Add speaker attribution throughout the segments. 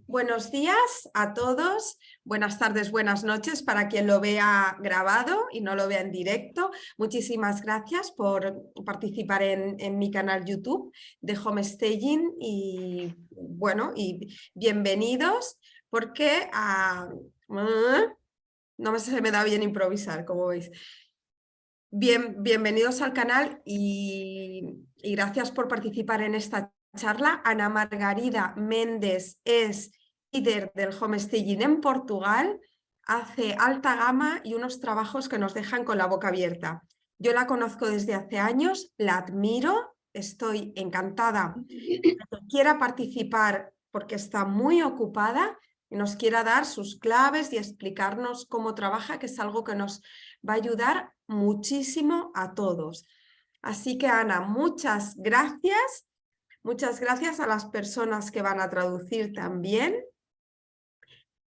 Speaker 1: Buenos días a todos, buenas tardes, buenas noches para quien lo vea grabado y no lo vea en directo. Muchísimas gracias por participar en mi canal YouTube de Homestaging y bueno, y bienvenidos porque no se me da bien improvisar, como veis. Bienvenidos al canal y gracias por participar en esta charla. Ana Margarida Méndez es líder del homestaging en Portugal, hace alta gama y unos trabajos que nos dejan con la boca abierta. Yo la conozco desde hace años, la admiro, estoy encantada de que quiera participar porque está muy ocupada y nos quiera dar sus claves y explicarnos cómo trabaja, que es algo que nos va a ayudar muchísimo a todos. Así que Ana, muchas gracias a las personas que van a traducir también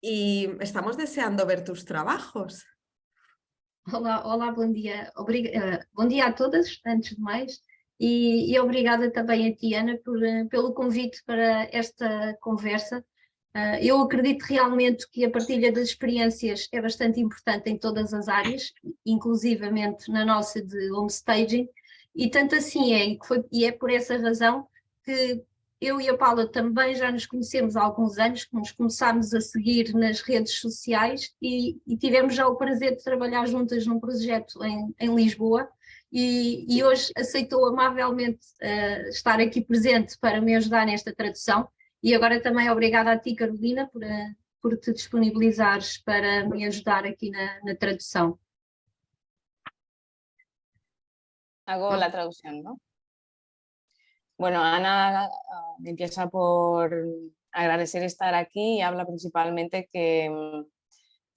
Speaker 1: y estamos deseando ver tus trabajos.
Speaker 2: Olá, bom dia. Bom dia a todas, antes de mais, e obrigada também a ti, Ana, pelo convite para esta conversa. Eu acredito realmente que a partilha das experiências é bastante importante em todas as áreas, inclusivamente na nossa de homestaging, e tanto assim e é por essa razão que eu e a Paula também já nos conhecemos há alguns anos, que nos começámos a seguir nas redes sociais e tivemos já o prazer de trabalhar juntas num projeto em Lisboa e hoje aceitou amavelmente estar aqui presente para me ajudar nesta tradução e agora também obrigada a ti, Carolina, por te disponibilizares para me ajudar aqui na tradução.
Speaker 3: Hago la traducción, ¿no? Bueno, Ana empieza por agradecer estar aquí y habla principalmente que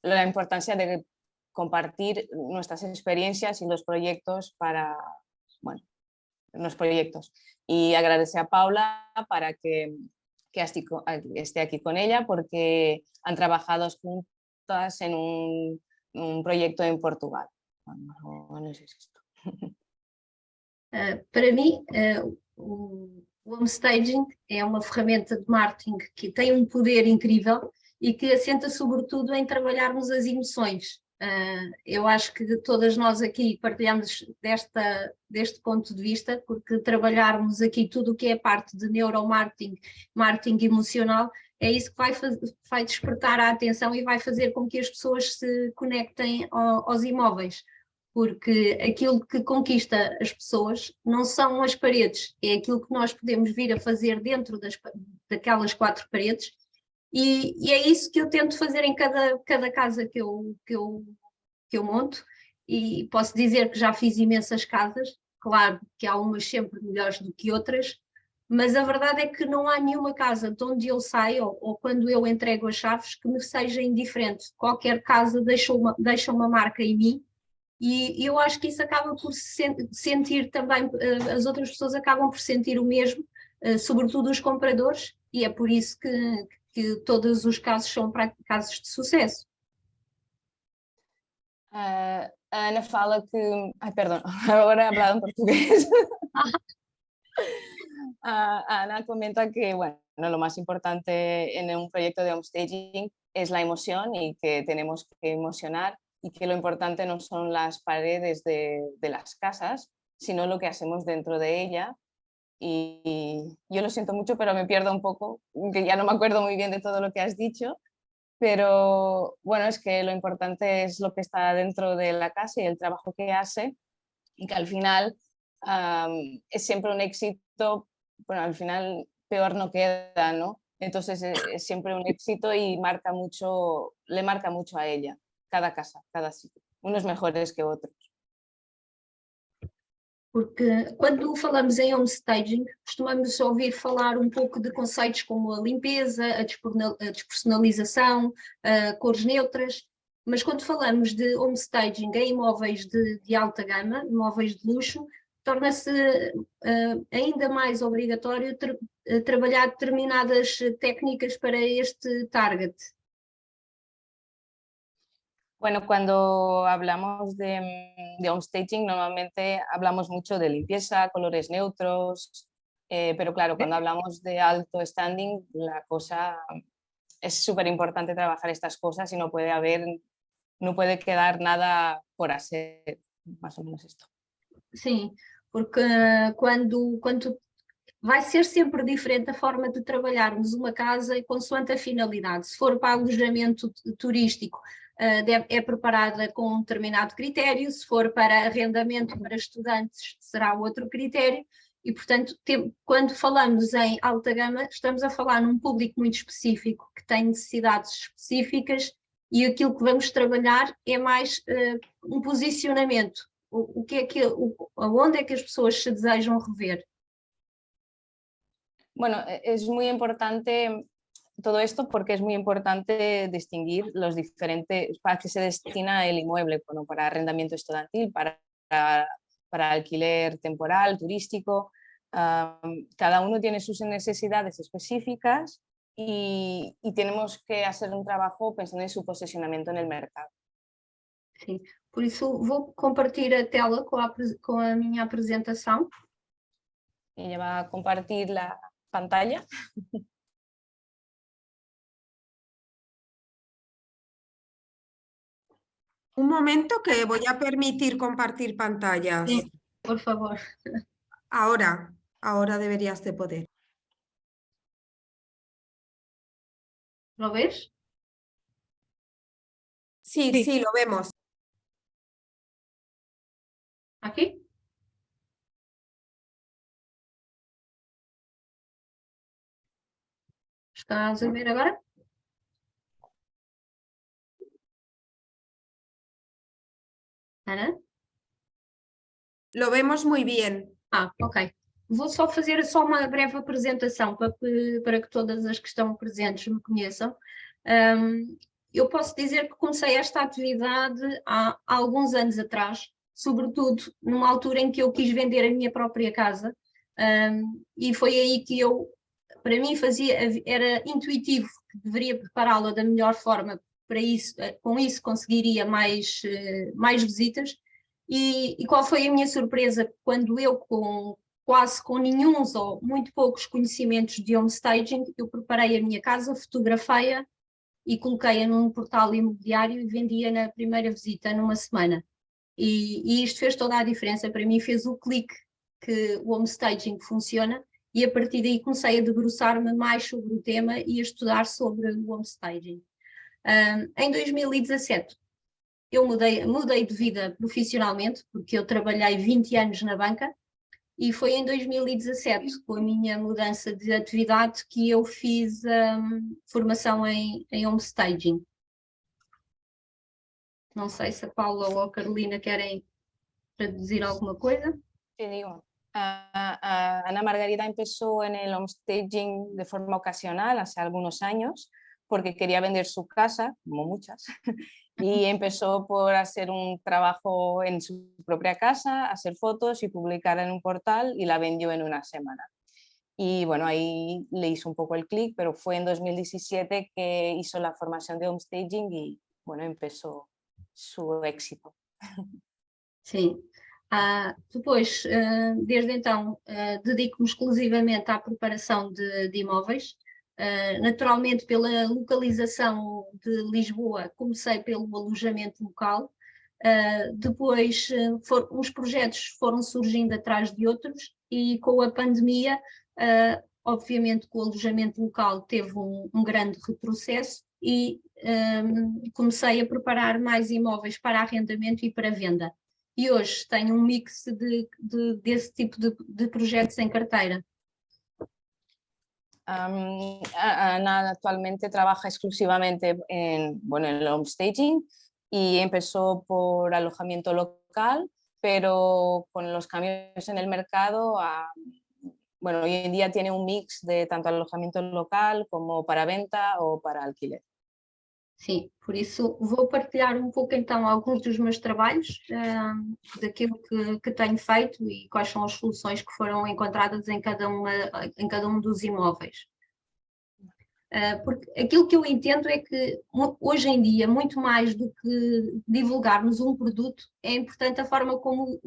Speaker 3: la importancia de compartir nuestras experiencias y los proyectos para, bueno, los proyectos. Y agradece a Paula para que esté aquí con ella porque han trabajado juntas en un proyecto en Portugal. Bueno, es esto.
Speaker 2: Para mim, o homestaging é uma ferramenta de marketing que tem um poder incrível e que assenta sobretudo em trabalharmos as emoções. Eu acho que todas nós aqui partilhamos deste ponto de vista, porque trabalharmos aqui tudo o que é parte de neuromarketing, marketing emocional, é isso que vai despertar a atenção e vai fazer com que as pessoas se conectem aos imóveis. Porque aquilo que conquista as pessoas não são as paredes, é aquilo que nós podemos vir a fazer dentro daquelas 4 paredes e é isso que eu tento fazer em cada casa que eu monto e posso dizer que já fiz imensas casas, claro que há umas sempre melhores do que outras, mas a verdade é que não há nenhuma casa de onde eu saio ou quando eu entrego as chaves que me seja indiferente, qualquer casa deixa uma marca em mim. E eu acho que isso acaba por sentir também, as outras pessoas acabam por sentir o mesmo, sobretudo os compradores, e é por isso que todos os casos são casos de sucesso.
Speaker 3: A Ana fala que... Ay, perdón, ahora he hablado en portugués. Ana comenta que bueno, lo más importante en un proyecto de homestaging es la emoción y que tenemos que emocionar y que lo importante no son las paredes de las casas, sino lo que hacemos dentro de ella. Y yo lo siento mucho, pero me pierdo un poco, que ya no me acuerdo muy bien de todo lo que has dicho, pero bueno, es que lo importante es lo que está dentro de la casa y el trabajo que hace, y que al final es siempre un éxito, bueno, al final peor no queda, ¿no? Entonces es siempre un éxito y le marca mucho a ella. Cada casa, cada sítio, uns melhores que outros.
Speaker 2: Porque quando falamos em homestaging, costumamos ouvir falar um pouco de conceitos como a limpeza, a despersonalização, cores neutras, mas quando falamos de homestaging em imóveis de alta gama, imóveis de luxo, torna-se ainda mais obrigatório trabalhar determinadas técnicas para este target.
Speaker 3: Bueno, cuando hablamos de homestaging normalmente hablamos mucho de limpieza, colores neutros, pero claro, cuando hablamos de alto standing la cosa es súper importante trabajar estas cosas y no puede quedar nada por hacer, más o menos esto.
Speaker 2: Sim, porque quando vai ser sempre diferente a forma de trabalharmos uma casa e consoante a finalidade. Se for para alojamento turístico, é preparada com um determinado critério, se for para arrendamento para estudantes, será outro critério, e, portanto, quando falamos em alta gama, estamos a falar num público muito específico, que tem necessidades específicas, e aquilo que vamos trabalhar é mais um posicionamento. Aonde é que as pessoas se desejam rever?
Speaker 3: Bueno, es muy importante todo esto porque es muy importante distinguir los diferentes, para qué se destina el inmueble, bueno, para arrendamiento estudiantil, para alquiler temporal, turístico. Cada uno tiene sus necesidades específicas y tenemos que hacer un trabajo pensando en su posicionamiento en el mercado.
Speaker 2: Sim, por isso vou compartilhar a tela com a minha apresentação.
Speaker 3: Ella va a compartir la pantalla.
Speaker 1: Un momento que voy a permitir compartir pantallas.
Speaker 2: Sí, por favor.
Speaker 1: Ahora deberías de poder.
Speaker 2: ¿Lo ves?
Speaker 1: Sí, lo vemos.
Speaker 2: Aqui? Estás a ver agora? Ana?
Speaker 1: Lo vemos muy bien.
Speaker 2: Ok. Vou só fazer uma breve apresentação para que todas as que estão presentes me conheçam. Eu posso dizer que comecei esta atividade há alguns anos atrás, sobretudo numa altura em que eu quis vender a minha própria casa, e foi aí que para mim era intuitivo que deveria prepará-la da melhor forma para isso, com isso conseguiria mais visitas. E qual foi a minha surpresa quando eu, quase com nenhum ou muito poucos conhecimentos de homestaging, eu preparei a minha casa, fotografei-a e coloquei-a num portal imobiliário e vendia na primeira visita numa semana. E isto fez toda a diferença para mim, fez o clique que o homestaging funciona, e a partir daí comecei a debruçar-me mais sobre o tema e a estudar sobre o homestaging. Em 2017 eu mudei de vida profissionalmente, porque eu trabalhei 20 anos na banca, e foi em 2017, com a minha mudança de atividade, que eu fiz formação em homestaging. Não sei se a Paula ou a Carolina querem traduzir alguma coisa.
Speaker 3: Te digo, Ana Margarida empezó en el homestaging de forma ocasional hace algunos años porque quería vender su casa, como muchas, y empezó por hacer un trabajo en su propia casa, hacer fotos y publicar en un portal, y la vendió en una semana. Y bueno, ahí le hizo un poco el clic, pero fue en 2017 que hizo la formación de homestaging y bueno, empezó su éxito.
Speaker 2: Sim. Depois, desde então, dedico-me exclusivamente à preparação de imóveis. Naturalmente, pela localização de Lisboa, comecei pelo alojamento local. Depois, uns projetos foram surgindo atrás de outros, e com a pandemia, obviamente que o alojamento local teve um grande retrocesso, e comecei a preparar mais imóveis para arrendamento e para venda. E hoje tenho um mix desse tipo de projetos em carteira.
Speaker 3: Ana actualmente trabaja exclusivamente en el homestaging y empezó por alojamiento local, pero con los cambios en el mercado, hoy en día tiene un mix de tanto alojamiento local como para venta o para alquiler.
Speaker 2: Sim, por isso vou partilhar um pouco então alguns dos meus trabalhos, daquilo que tenho feito e quais são as soluções que foram encontradas em cada um dos imóveis. Porque aquilo que eu entendo é que hoje em dia, muito mais do que divulgarmos um produto, é importante a forma como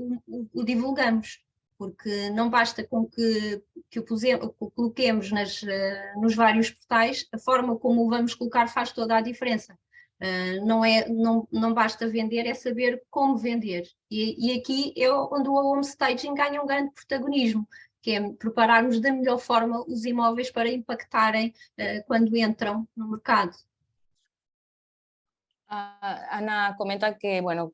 Speaker 2: o divulgamos. porque não basta com que o coloquemos nos vários portais, a forma como o vamos colocar faz toda a diferença. Não basta vender, é saber como vender. E aqui é onde o home staging ganha um grande protagonismo, que é prepararmos da melhor forma os imóveis para impactarem quando entram no mercado.
Speaker 3: Ana comenta que bueno,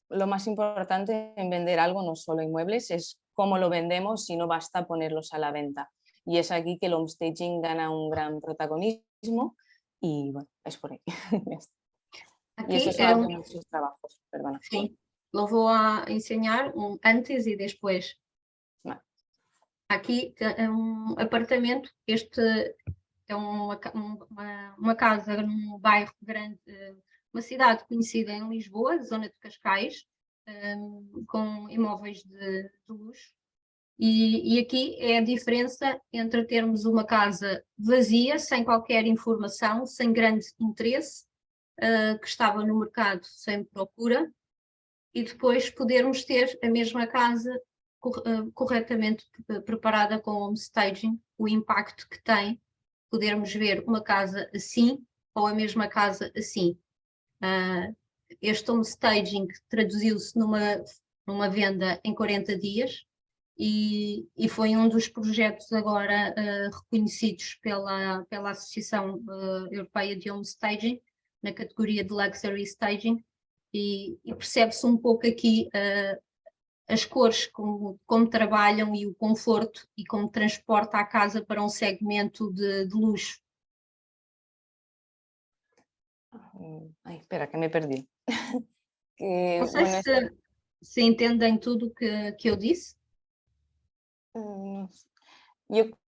Speaker 3: lo más importante en vender algo, no solo inmuebles, es cómo lo vendemos y no basta ponerlos a la venta. Y es aquí que el home staging gana un gran protagonismo y bueno, es por ahí.
Speaker 2: Aqui
Speaker 3: y esto es uno de nuestros trabajos, perdona.
Speaker 2: Sim, eu vou a ensinar antes e depois.
Speaker 3: Vale.
Speaker 2: Aqui é um apartamento, este é uma casa num bairro grande, uma cidade conhecida em Lisboa, zona de Cascais, com imóveis de luxo. E aqui é a diferença entre termos uma casa vazia, sem qualquer informação, sem grande interesse, que estava no mercado sem procura, e depois podermos ter a mesma casa corretamente preparada com home staging, o impacto que tem, podermos ver uma casa assim ou a mesma casa assim. Este home staging traduziu-se numa venda em 40 dias e foi um dos projetos agora reconhecidos pela Associação Europeia de Home Staging, na categoria de Luxury Staging, e percebe-se um pouco aqui as cores, como trabalham e o conforto e como transporta a casa para um segmento de luxo.
Speaker 3: Ay, espera, que me perdí.
Speaker 2: Não sei se entendem tudo que eu disse.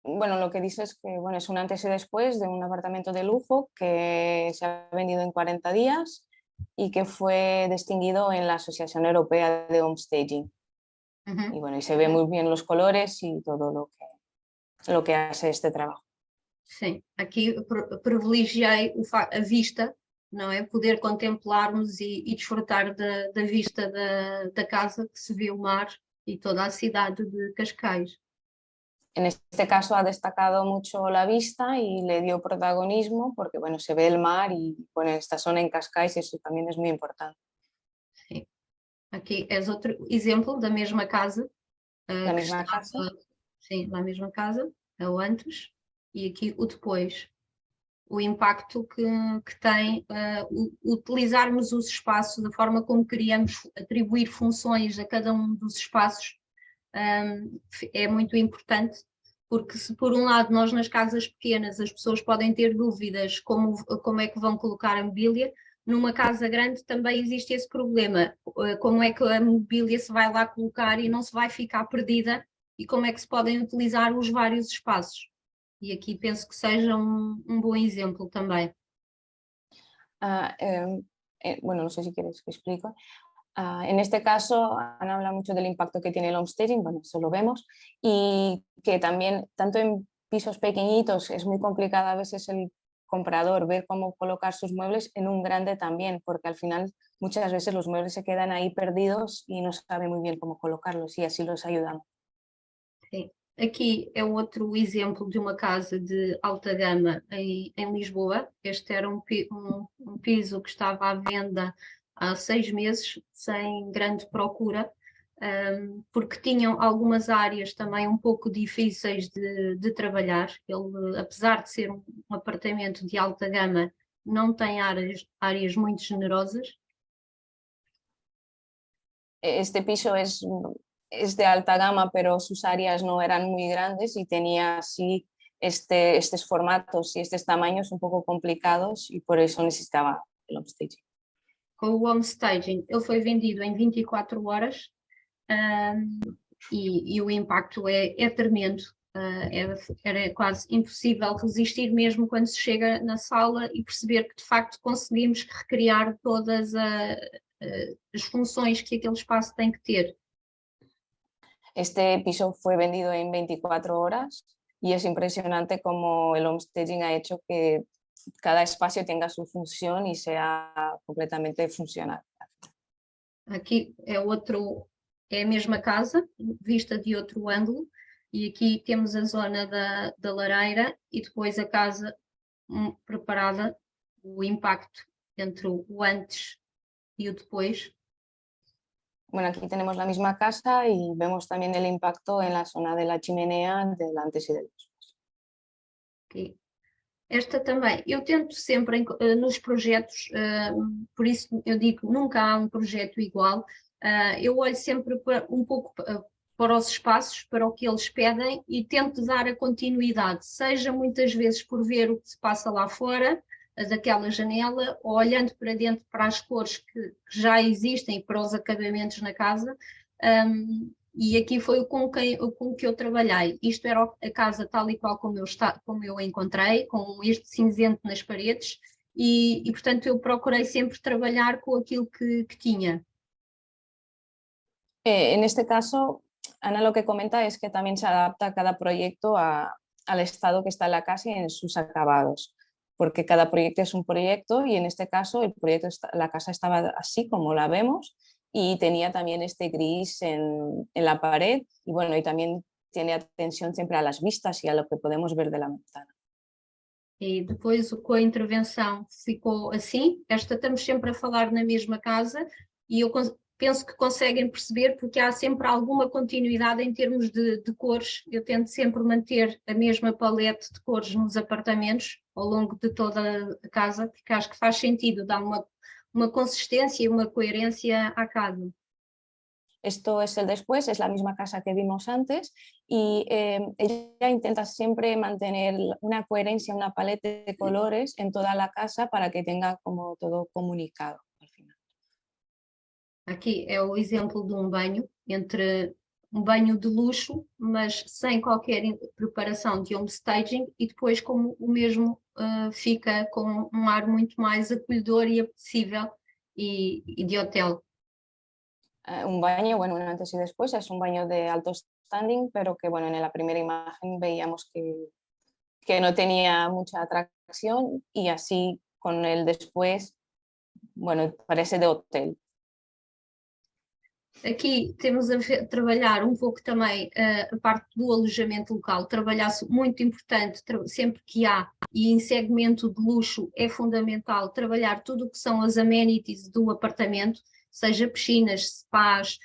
Speaker 3: Bueno, lo que dice es que bueno, es un antes y después de un apartamento de lujo que se ha vendido en 40 días y que fue distinguido en la Asociación Europea de Home Staging. Y bueno, y se ve muy bien los colores y todo lo que hace este trabajo.
Speaker 2: Sim, aqui privilegiei a vista, não é? Poder contemplarmos e desfrutar da vista da casa, que se vê o mar e toda a cidade de Cascais.
Speaker 3: En este caso ha destacado mucho la vista y le dio protagonismo porque bueno, se ve el mar y bueno, esta zona en Cascais eso también es muy importante.
Speaker 2: Sim. Aqui é outro exemplo da mesma casa.
Speaker 3: La misma casa.
Speaker 2: Sim, na mesma casa, é o antes e aqui o depois. O impacto que tem utilizarmos os espaços da forma como queríamos atribuir funções a cada um dos espaços. É muito importante, porque se por um lado nós nas casas pequenas as pessoas podem ter dúvidas como é que vão colocar a mobília, numa casa grande também existe esse problema, como é que a mobília se vai lá colocar e não se vai ficar perdida e como é que se podem utilizar os vários espaços. E aqui penso que seja um bom exemplo também.
Speaker 3: Bueno, no sé si quieres que explique. En este caso, Ana habla mucho del impacto que tiene el home staging, bueno, eso lo vemos, y que también, tanto en pisos pequeñitos, es muy complicado a veces el comprador ver cómo colocar sus muebles, en un grande también, porque al final muchas veces los muebles se quedan ahí perdidos y no sabe muy bien cómo colocarlos, y así los ayudamos.
Speaker 2: Sim. Aqui é outro exemplo de uma casa de alta gama em Lisboa. Este era um piso que estava à venda há 6 meses, sem grande procura, porque tinham algumas áreas também um pouco difíceis de trabalhar. Ele, apesar de ser um apartamento de alta gama, não tem áreas muito generosas.
Speaker 3: Este piso es de alta gama, pero sus áreas no eran muy grandes y tenía así estos formatos y estos tamaños un poco complicados y por eso necesitaba el home staging.
Speaker 2: Com o home staging, ele foi vendido em 24 horas e o impacto é tremendo. Era quase impossível resistir mesmo quando se chega na sala e perceber que de facto conseguimos recriar todas as funções que aquele espaço tem que ter.
Speaker 3: Este piso fue vendido en 24 horas y es impresionante cómo el home staging ha hecho que cada espacio tenga su función y sea completamente funcional.
Speaker 2: Aqui é outro é a mesma casa, vista de outro ângulo, e aqui temos a zona da lareira e depois a casa preparada, o impacto entre o antes y el después.
Speaker 3: Bueno, aquí tenemos la misma casa y vemos también el impacto en la zona de la chimenea del antes y del después.
Speaker 2: Okay. Esta também, eu tento sempre nos projetos, por isso eu digo, nunca há um projeto igual, eu olho sempre um pouco para os espaços, para o que eles pedem e tento dar a continuidade, seja muitas vezes por ver o que se passa lá fora, daquela janela, ou olhando para dentro para as cores que já existem e para os acabamentos na casa, e aqui foi com que eu trabalhei. Isto era a casa tal e qual como eu a encontrei, com este cinzento nas paredes, e portanto eu procurei sempre trabalhar com aquilo que tinha.
Speaker 3: En este caso, Ana lo que comenta es que también se adapta cada proyecto al estado que está en la casa y en sus acabados, porque cada proyecto es un proyecto y en este caso la casa estaba así como la vemos y tenía también este gris en la pared y bueno, y también tiene atención siempre a las vistas y a lo que podemos ver de la ventana.
Speaker 2: E depois com a intervenção ficou assim, estamos sempre a falar na mesma casa e eu penso que conseguem perceber porque há sempre alguma continuidade em termos de cores. Eu tento sempre manter a mesma palete de cores nos apartamentos ao longo de toda a casa, porque acho que faz sentido, dá uma consistência y una coherencia a casa.
Speaker 3: Esto es el después, es la misma casa que vimos antes y ella intenta siempre mantener una coherencia, una paleta de colores en toda la casa para que tenga como todo comunicado al final.
Speaker 2: Aqui é o exemplo de um banho, entre um banho de luxo, mas sem qualquer preparação de homestaging e depois como o mesmo fica com um ar muito mais acolhedor e apetecível y de hotel.
Speaker 3: Un baño, bueno, un antes y después, es un baño de alto standing, pero que bueno, en la primera imagen veíamos que no tenía mucha atracción y así con el después, bueno, parece de hotel.
Speaker 2: Aqui temos a trabalhar um pouco também a parte do alojamento local, trabalhar-se muito importante, sempre que há, e em segmento de luxo é fundamental trabalhar tudo o que são as amenities do apartamento, seja piscinas, spas,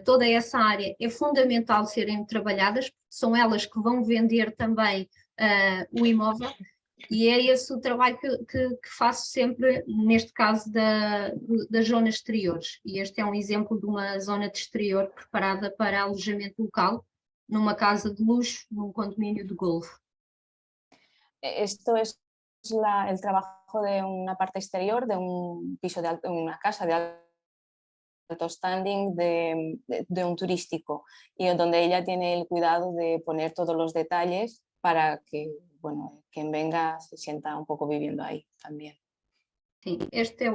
Speaker 2: toda essa área é fundamental serem trabalhadas, porque são elas que vão vender também o imóvel. E é esse o trabalho que faço sempre, neste caso das zonas exteriores. E este é um exemplo de uma zona de exterior preparada para alojamento local, numa casa de luxo, num condomínio de golfe.
Speaker 3: Esto es el trabajo de una parte exterior, de un piso de una casa de alto standing de un turístico, y donde ella tiene el cuidado de poner todos los detalles para que, bueno, quien venga se sienta un pouco viviendo ahí también.
Speaker 2: Sim, este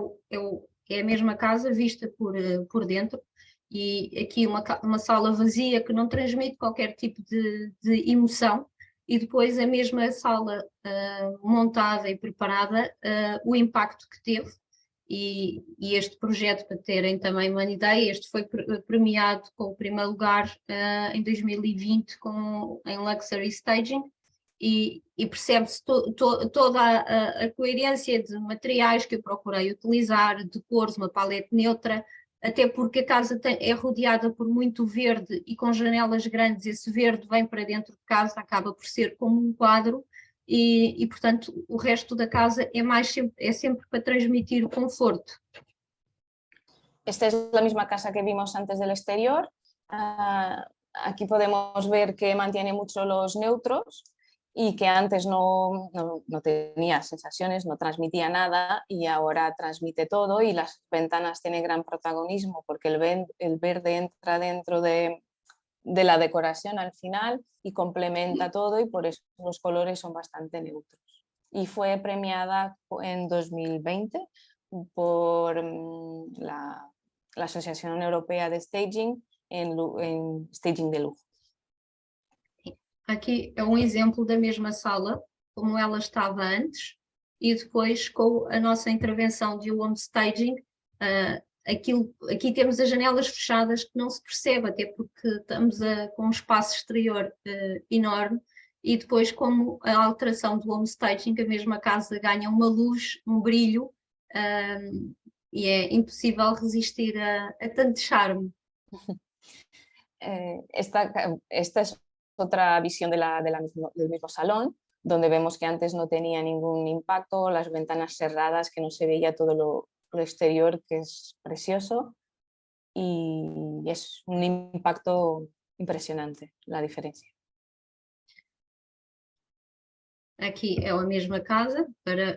Speaker 2: é a mesma casa vista por dentro e aqui uma sala vazia que não transmite qualquer tipo de emoção e depois a mesma sala montada e preparada, o impacto que teve e este projeto, para terem também uma ideia, este foi premiado com o primeiro lugar em 2020 em Luxury Staging. E percebe-se toda a coerência de materiais que eu procurei utilizar, de cores, uma palete neutra, até porque a casa é rodeada por muito verde e com janelas grandes, esse verde vem para dentro de casa, acaba por ser como um quadro e portanto o resto da casa é sempre para transmitir o conforto.
Speaker 3: Esta es la misma casa que vimos antes del exterior. Aquí podemos ver que mantiene mucho los neutros y que antes no tenía sensaciones, no transmitía nada y ahora transmite todo y las ventanas tienen gran protagonismo porque el verde entra dentro de la decoración al final y complementa todo y por eso los colores son bastante neutros. Y fue premiada en 2020 por la Asociación Europea de Staging en Staging de lujo.
Speaker 2: Aqui é um exemplo da mesma sala, como ela estava antes, e depois com a nossa intervenção de homestaging, aqui temos as janelas fechadas que não se percebe, até porque estamos com um espaço exterior enorme, e depois, como a alteração do homestaging, a mesma casa ganha uma luz, um brilho, e é impossível resistir a tanto charme.
Speaker 3: Esta es otra visión del mismo salón, donde vemos que antes no tenía ningún impacto, las ventanas cerradas, que no se veía todo lo exterior, que es precioso, y es un impacto impresionante la diferencia.
Speaker 2: Aqui é a mesma casa,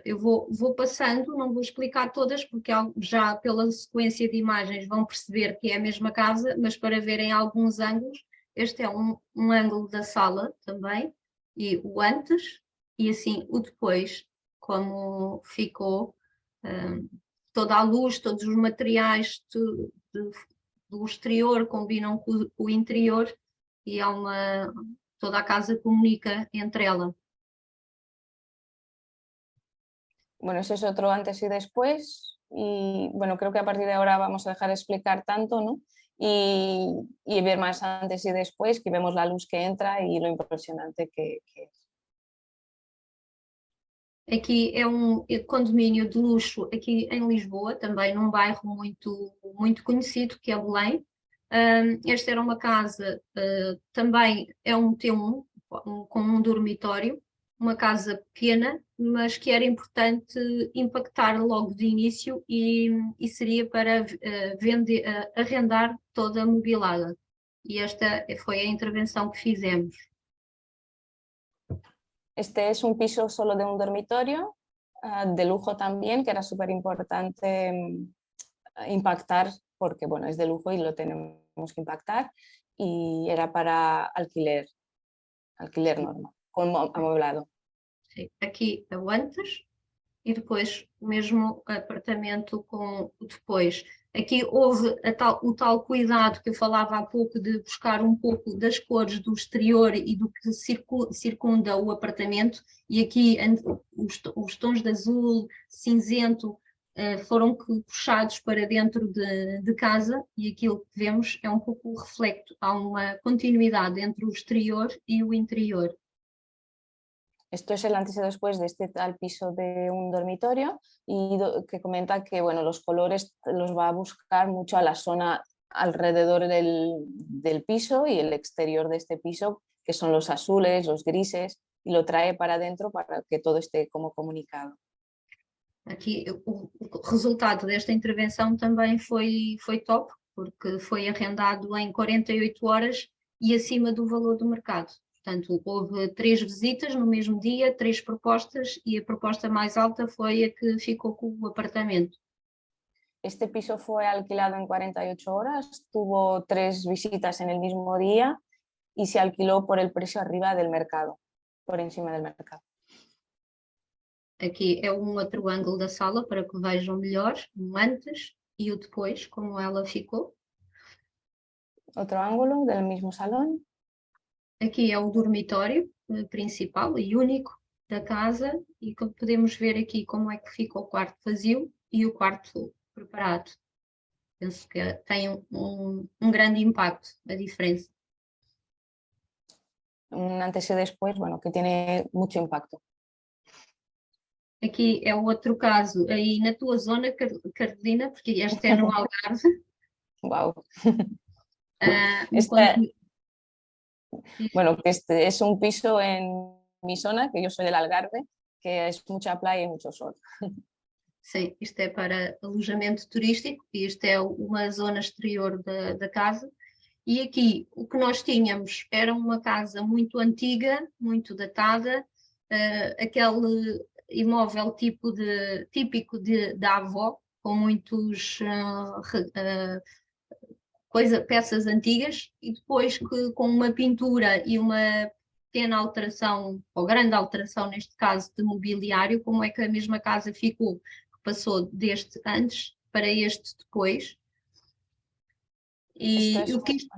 Speaker 2: eu vou passando, não vou explicar todas, porque já pela sequência de imagens vão perceber que é a mesma casa, mas para verem alguns ângulos, este é um ângulo da sala também, e o antes, e assim o depois, como ficou, toda a luz, todos os materiais do exterior combinam com o interior, e toda a casa comunica entre ela.
Speaker 3: Bueno, eso es otro antes y después, y bueno, creo que a partir de ahora vamos a dejar de explicar tanto, ¿no? Y ver más antes y después, que vemos la luz que entra y lo impresionante que es.
Speaker 2: Aqui é um condomínio de luxo aqui em Lisboa, também num bairro muito conhecido, que é Belém. Esta era uma casa, também é um T1, com um dormitório, uma casa pequena, mas que era importante impactar logo de início, e seria para arrendar toda a mobilada. E esta foi a intervenção que fizemos.
Speaker 3: Este es un piso solo de un dormitorio, de lujo también, que era súper importante impactar, porque bueno, es de lujo y lo tenemos que impactar, y era para alquiler normal, con amueblado.
Speaker 2: Sim, aqui é o antes e depois o mesmo apartamento com o depois. Aqui houve o tal cuidado que eu falava há pouco, de buscar um pouco das cores do exterior e do que circunda o apartamento, e aqui os tons de azul, cinzento, foram puxados para dentro de casa, e aquilo que vemos é um pouco o reflexo, há uma continuidade entre o exterior e o interior.
Speaker 3: Esto es el antes y después de este tal piso de un dormitorio, y que comenta que bueno, los colores los va a buscar mucho a la zona alrededor del piso y el exterior de este piso, que son los azules, los grises, y lo trae para adentro para que todo esté como comunicado.
Speaker 2: Aqui o resultado desta intervenção também foi top, porque foi arrendado em 48 horas e acima do valor do mercado. Portanto, houve 3 visitas no mesmo dia, 3 propostas, e a proposta mais alta foi a que ficou com o apartamento.
Speaker 3: Este piso fue alquilado en 48 horas, tuvo 3 visitas en el mismo día y se alquiló por el precio arriba del mercado, por encima del mercado.
Speaker 2: Aqui é um outro ângulo da sala para que vejam melhor o antes e o depois, como ela ficou.
Speaker 3: Otro ángulo del mismo salón.
Speaker 2: Aqui é o dormitório principal e único da casa, e podemos ver aqui como é que fica o quarto vazio e o quarto preparado. Penso que tem um grande impacto, a diferença.
Speaker 3: Un antes y después, bueno, que tiene mucho impacto.
Speaker 2: Aqui é o outro caso, aí na tua zona, Carolina, porque este é no Algarve.
Speaker 3: Wow. Bueno, que este es un piso en mi zona, que yo soy del Algarve, que es mucha playa y mucho sol.
Speaker 2: Sim, isto é para alojamento turístico, e isto é uma zona exterior da casa. E aqui o que nós tínhamos era uma casa muito antiga, muito datada, aquele imóvel típico da avó, com muitos peças antigas, e depois com uma pintura e uma pequena alteração, ou grande alteração neste caso, de mobiliário, como é que a mesma casa ficou, que passou deste antes para este depois. E o que isto...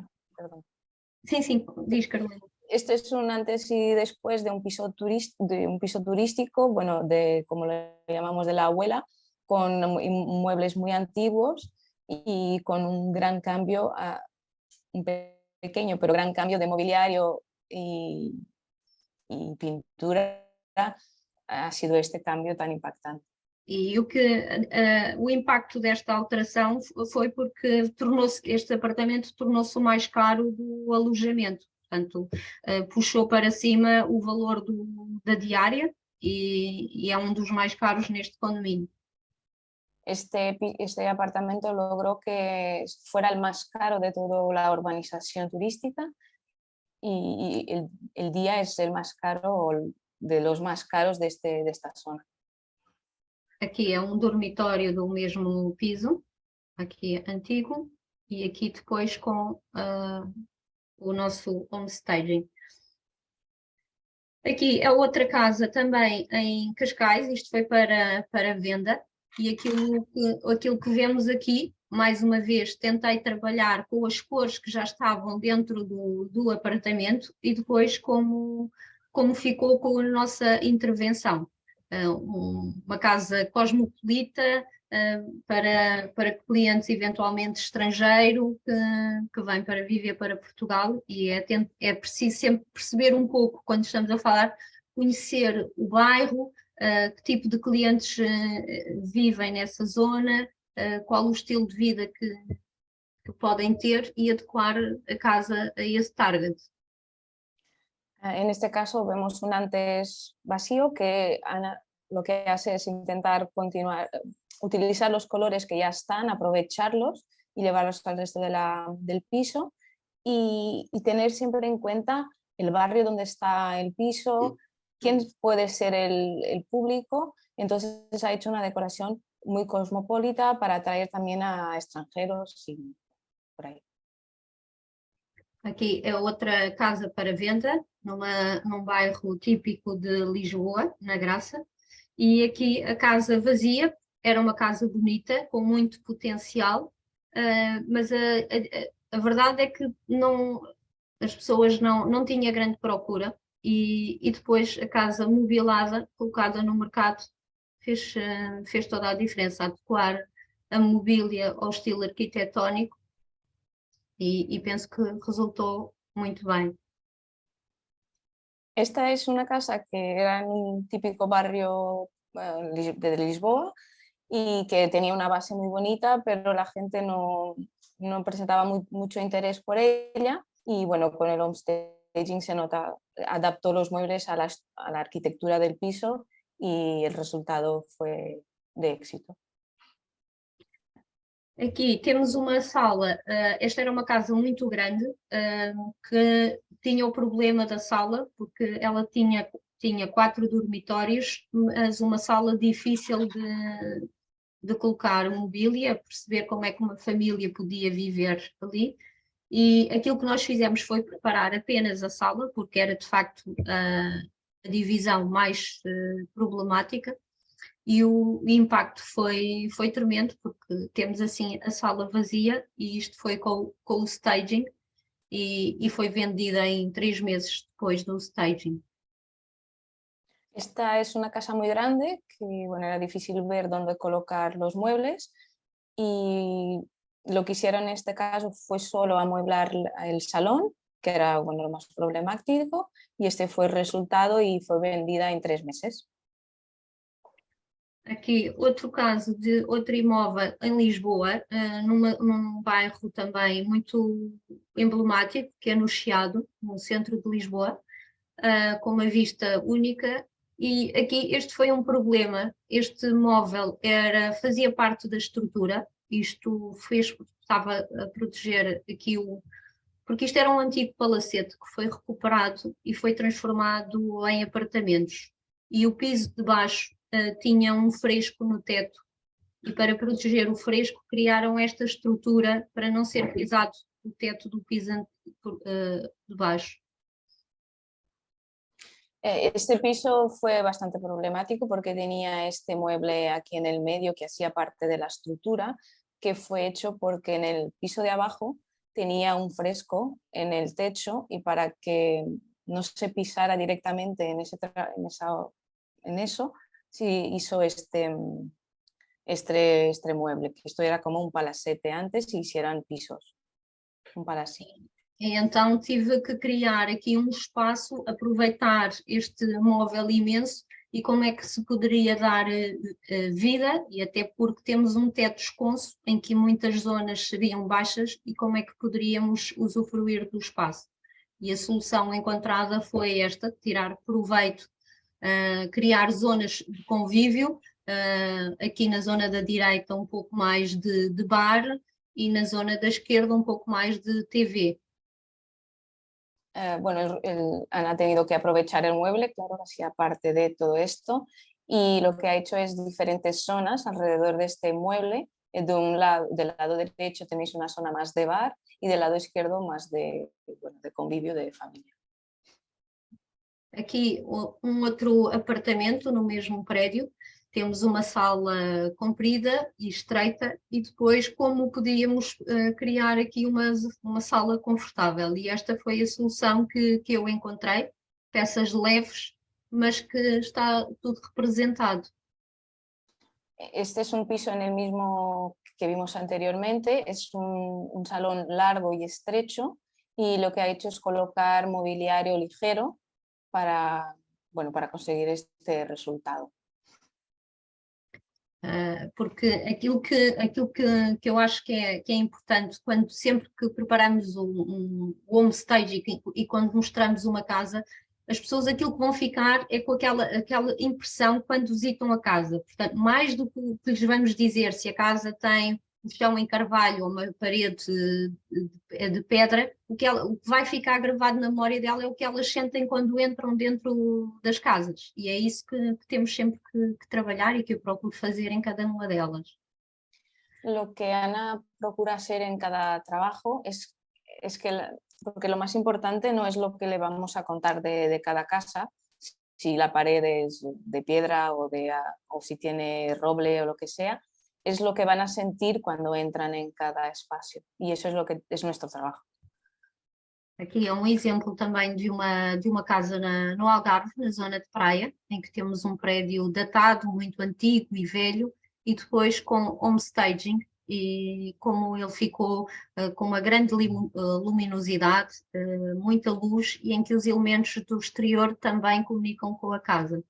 Speaker 2: Sim, diz, Carolina.
Speaker 3: Este es un antes y después de un piso turístico, bueno, como lo llamamos, de la abuela, con muebles muy antiguos, y con un gran cambio, un pequeño pero gran cambio de mobiliario y pintura, ha sido este cambio tan impactante.
Speaker 2: E o impacto desta alteração foi porque este apartamento tornou-se o mais caro do alojamento. Portanto, puxou para cima o valor da diária e é um dos mais caros neste condomínio.
Speaker 3: Este apartamento logró que fuera el más caro de toda la urbanización turística y el día es el más caro, de los más caros de esta zona.
Speaker 2: Aqui é um dormitório do mesmo piso, aqui é antigo, e aqui depois com o nosso homestaging. Aqui é outra casa também em Cascais, isto foi para venda, e aquilo que vemos aqui, mais uma vez, tentei trabalhar com as cores que já estavam dentro do apartamento e depois como ficou com a nossa intervenção. Uma casa cosmopolita para clientes eventualmente estrangeiros que vêm para viver para Portugal, e é preciso sempre perceber um pouco, quando estamos a falar, conhecer o bairro, que tipo de clientes vivem nessa zona, qual o estilo de vida que podem ter e adequar a casa a esse target.
Speaker 3: En este caso vemos un antes vacío que Ana lo que hace es intentar utilizar los colores que ya están, aprovecharlos y llevarlos al resto del piso y tener siempre en cuenta el barrio donde está el piso, quién puede ser el público. Entonces ha hecho una decoración muy cosmopolita para atraer también a extranjeros y por ahí.
Speaker 2: Aqui é outra casa para venda, num bairro típico de Lisboa, na Graça, e aqui a casa vazia, era uma casa bonita, com muito potencial, mas a verdade é que as pessoas não tinham grande procura, e depois a casa mobilada, colocada no mercado, fez toda a diferença, adequar a mobília ao estilo arquitetónico, y pienso que resultó muy bien.
Speaker 3: Esta es una casa que era en un típico barrio de Lisboa y que tenía una base muy bonita, pero la gente no presentaba mucho interés por ella, y bueno, con el homestaging se nota, adaptó los muebles a la arquitectura del piso y el resultado fue de éxito.
Speaker 2: Aqui temos uma sala, esta era uma casa muito grande, que tinha o problema da sala, porque ela tinha 4 dormitórios, mas uma sala difícil de colocar mobília, perceber como é que uma família podia viver ali, e aquilo que nós fizemos foi preparar apenas a sala, porque era de facto a divisão mais problemática. E o impacto foi tremendo, porque temos assim a sala vazia, e isto foi com o staging, e foi vendida em 3 meses depois do staging.
Speaker 3: Esta es una casa muy grande que bueno, era difícil ver dónde colocar los muebles, y lo que hicieron en este caso fue solo amueblar el salón, que era bueno, lo más problemático, y este fue el resultado y fue vendida en 3 meses.
Speaker 2: Aqui outro caso de outro imóvel em Lisboa, num bairro também muito emblemático, que é no Chiado, no centro de Lisboa, com uma vista única, e aqui este foi um problema. Este móvel fazia parte da estrutura, estava a proteger aqui porque isto era um antigo palacete que foi recuperado e foi transformado em apartamentos, e o piso de baixo tinha um fresco no teto, e para proteger o fresco criaram esta estrutura para não ser pisado o teto do piso de baixo.
Speaker 3: Este piso fue bastante problemático porque tenía este mueble aquí en el medio que hacía parte de la estructura, que fue hecho porque en el piso de abajo tenía un fresco en el techo, y para que no se pisara directamente en eso, sí hizo este mueble, que esto era como un palacete antes y si eran pisos, un palacete.
Speaker 2: E então tive que criar aqui um espaço, aproveitar este móvel imenso e como é que se poderia dar vida, e até porque temos um teto esconso em que muitas zonas seriam baixas, e como é que poderíamos usufruir do espaço. E a solução encontrada foi esta, tirar proveito, criar zonas de convívio, aqui na zona da direita um pouco mais de bar e na zona da esquerda um pouco mais de TV.
Speaker 3: Bueno, Ana ha tenido que aprovechar el mueble, claro, hacía parte de todo esto, y lo que ha hecho es diferentes zonas alrededor de este mueble. Del lado derecho tenéis una zona más de bar y del lado izquierdo más de convivio de familia.
Speaker 2: Aqui um outro apartamento no mesmo prédio, temos uma sala comprida e estreita e depois como podíamos criar aqui uma sala confortável, e esta foi a solução que eu encontrei, peças leves, mas que está tudo representado.
Speaker 3: Este es un piso en el mismo que vimos anteriormente, es un salón largo y estrecho, y lo que ha hecho es colocar mobiliario ligero para conseguir este resultado.
Speaker 2: Porque aquilo que eu acho que é importante sempre que preparamos um homestage e quando mostramos uma casa, as pessoas aquilo que vão ficar é com aquela impressão quando visitam a casa. Portanto, mais do que lhes vamos dizer se a casa tem o chão em carvalho ou uma parede de pedra, o que vai ficar gravado na memória dela é o que elas sentem quando entram dentro das casas. E é isso que temos sempre que trabalhar e que eu procuro fazer em cada uma delas.
Speaker 3: Lo que Ana procura hacer en cada trabajo es que, porque lo más importante no es lo que le vamos a contar de cada casa, si la pared es de piedra o si tiene roble o lo que sea, es lo que van a sentir cuando entran en cada espacio, y eso es lo que es nuestro trabajo.
Speaker 2: Aqui é um exemplo também de uma casa no Algarve, na zona de praia, em que temos um prédio datado, muito antigo e velho, e depois com homestaging, e como ele ficou com uma grande luminosidade, muita luz, e em que os elementos do exterior também comunicam com a casa.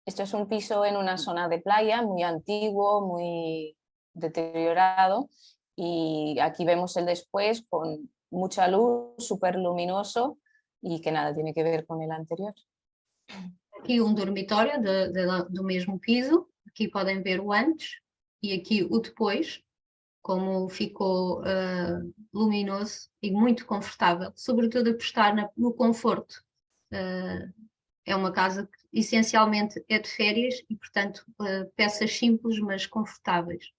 Speaker 3: Esto es un piso en una zona de playa muy antiguo, muy deteriorado, y aquí vemos el después con mucha luz, súper luminoso y que nada tiene que ver con el anterior.
Speaker 2: Aqui um dormitório do mesmo piso, aqui podem ver o antes e aqui o depois, como ficou luminoso e muito confortável, sobretudo a apostar no conforto. É uma casa que essencialmente é de férias e, portanto, peças simples mas confortáveis.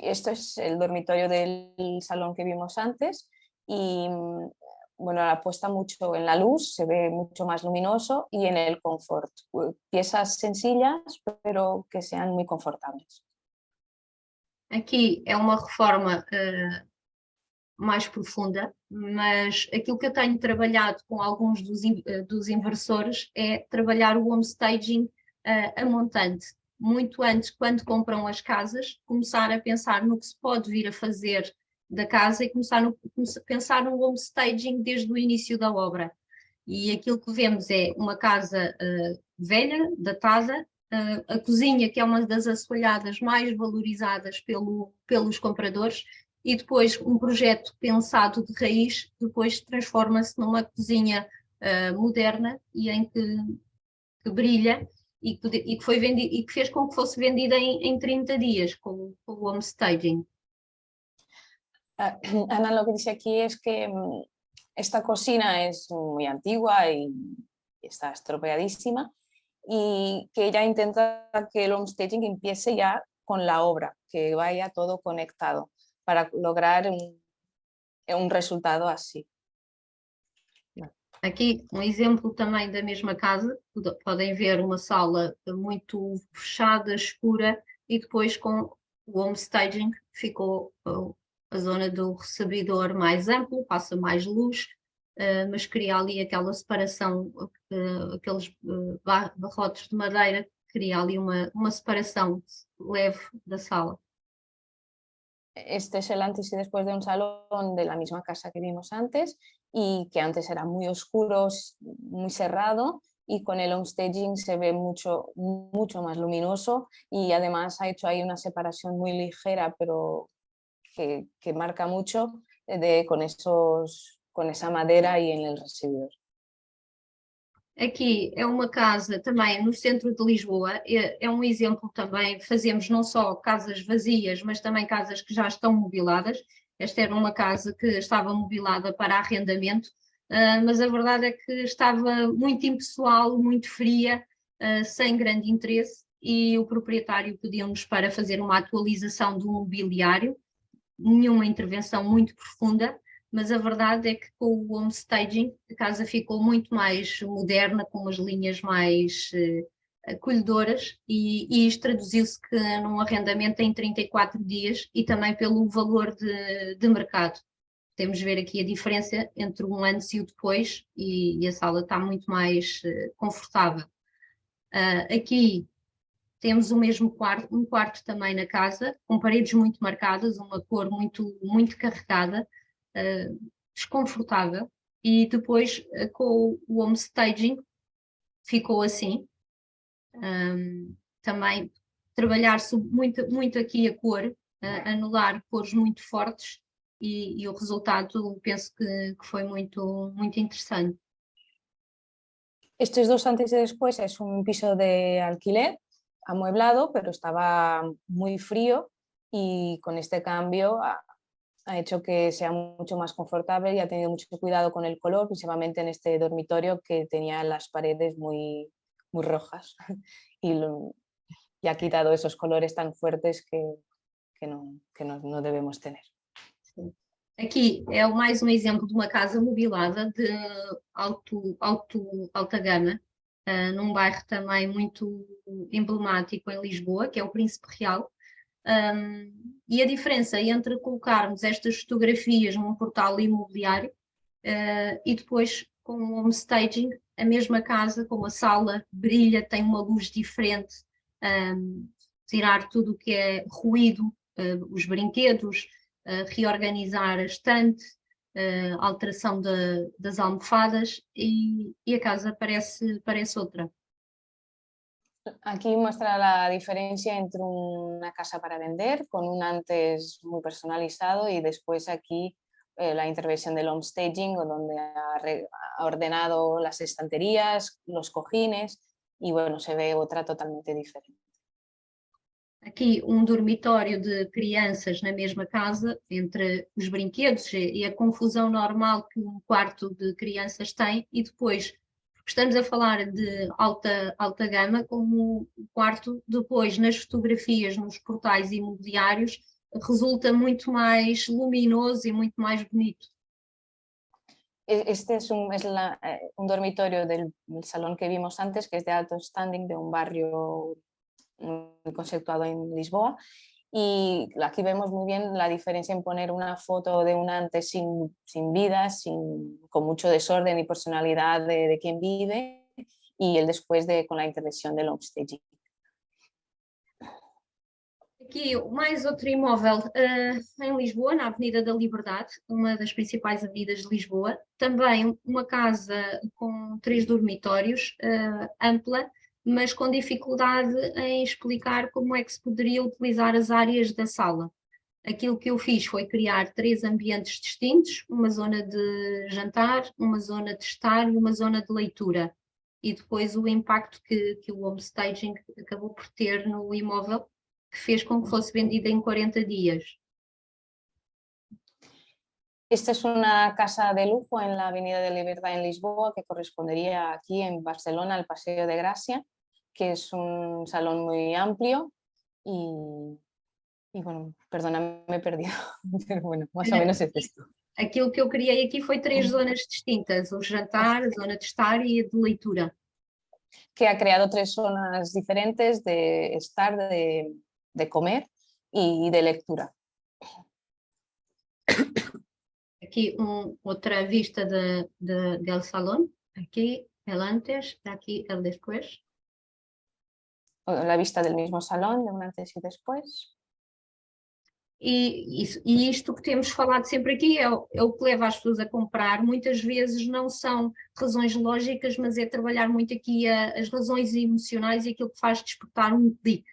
Speaker 3: Esto es el dormitorio del salón que vimos antes y bueno, apuesta mucho en la luz, se ve mucho más luminoso, y en el confort. Piezas sencillas pero que sean muy confortables.
Speaker 2: Aqui é uma reforma mais profunda, mas aquilo que eu tenho trabalhado com alguns dos inversores é trabalhar o homestaging a montante. Muito antes, quando compram as casas, começar a pensar no que se pode vir a fazer da casa e começar a pensar no homestaging desde o início da obra. E aquilo que vemos é uma casa velha, datada, a cozinha, que é uma das assoalhadas mais valorizadas pelos compradores, e depois um projeto pensado de raiz, depois transforma-se numa cozinha moderna e em que brilha e que foi vendido, e que fez com que fosse vendida em 30 dias com o homestaging.
Speaker 3: Ana lo que dice aquí es que esta cocina es muy antigua y está estropeadísima, y que ella intenta que el homestaging empiece ya con la obra, que vaya todo conectado para lograr un resultado así.
Speaker 2: Aqui um exemplo também da mesma casa, podem ver uma sala muito fechada, escura, e depois com o homestaging ficou a zona do recebedor mais amplo, passa mais luz, mas cria ali aquela separação, aqueles barrotes de madeira cria ali uma separação leve da sala.
Speaker 3: Este es el antes y después de un salón de la misma casa que vimos antes y que antes era muy oscuro, muy cerrado, y con el homestaging se ve mucho más luminoso, y además ha hecho ahí una separación muy ligera pero que marca mucho con essa madera aí en el recibidor.
Speaker 2: Aqui é uma casa também no centro de Lisboa, é um exemplo também, fazemos não só casas vazias, mas também casas que já estão mobiladas. Esta era uma casa que estava mobilada para arrendamento, mas a verdade é que estava muito impessoal, muito fria, sem grande interesse, e o proprietário pediu-nos para fazer uma atualização do mobiliário, nenhuma intervenção muito profunda, mas a verdade é que com o homestaging a casa ficou muito mais moderna, com umas linhas mais acolhedoras, e isto traduziu-se que num arrendamento em 34 dias e também pelo valor de mercado. Podemos ver aqui a diferença entre um antes e o depois, e a sala está muito mais confortável. Aqui temos o mesmo quarto, um quarto também na casa, com paredes muito marcadas, uma cor muito carregada, desconfortável, e depois com o homestaging ficou assim. Também trabalhar muito aqui a cor, anular cores muito fortes, e o resultado penso que foi muito interessante.
Speaker 3: Estos dos antes y después es un piso de alquiler amueblado, pero estaba muy frío, y con este cambio ha hecho que sea mucho más confortable y ha tenido mucho cuidado con el color, principalmente en este dormitorio que tenía las paredes muy rojas y ha quitado esos colores tan fuertes que no debemos tener.
Speaker 2: Aqui é mais um exemplo de uma casa mobilada de alta gama, num bairro também muito emblemático em Lisboa, que é o Príncipe Real. E a diferença entre colocarmos estas fotografias num portal imobiliário e depois com o homestaging, a mesma casa, com a sala brilha, tem uma luz diferente, tirar tudo o que é ruído, os brinquedos, reorganizar a estante, alteração das almofadas, e a casa parece outra.
Speaker 3: Aquí muestra la diferencia entre una casa para vender con un antes muy personalizado y después aquí la intervención del homestaging, donde ha ordenado las estanterías, los cojines, y bueno, se ve otra totalmente diferente.
Speaker 2: Aqui um dormitório de crianças na mesma casa, entre os brinquedos e a confusão normal que um quarto de crianças tem, e depois, porque estamos a falar de alta gama, como o quarto depois nas fotografias, nos portais imobiliários, resulta muito mais luminoso e muito mais bonito.
Speaker 3: Este es un dormitorio del salón que vimos antes, que es de alto standing, de un barrio muy conceptuado en Lisboa, y aquí vemos muy bien la diferencia en poner una foto de un antes sin vida, con mucho desorden y personalidad de quien vive, y el después con la intervención del homestaging.
Speaker 2: Aqui mais outro imóvel em Lisboa, na Avenida da Liberdade, uma das principais avenidas de Lisboa, também uma casa com 3 dormitórios, ampla, mas com dificuldade em explicar como é que se poderia utilizar as áreas da sala. Aquilo que eu fiz foi criar 3 ambientes distintos, uma zona de jantar, uma zona de estar e uma zona de leitura. E depois o impacto que o homestaging acabou por ter no imóvel, que fez com que fosse vendido em 40 días.
Speaker 3: Esta es una casa de lujo en la Avenida de Libertad en Lisboa, que correspondería aquí en Barcelona al Paseo de Gracia, que es un salón muy amplio y bueno, perdona, me he perdido, pero bueno, más o menos es esto.
Speaker 2: Aquilo que eu criei aqui foi 3 zonas distintas, o jantar, a zona de estar e a de leitura.
Speaker 3: Que ha creado 3 zonas diferentes de estar, de comer y de lectura.
Speaker 2: Aqui outra vista del salón, aqui el antes, aqui el después.
Speaker 3: la vista del mismo salón de un antes y después.
Speaker 2: E isto que temos falado sempre aqui é o que leva as pessoas a comprar. Muitas vezes não são razões lógicas, mas é trabalhar muito aqui as razões emocionais e aquilo que faz despertar um clique.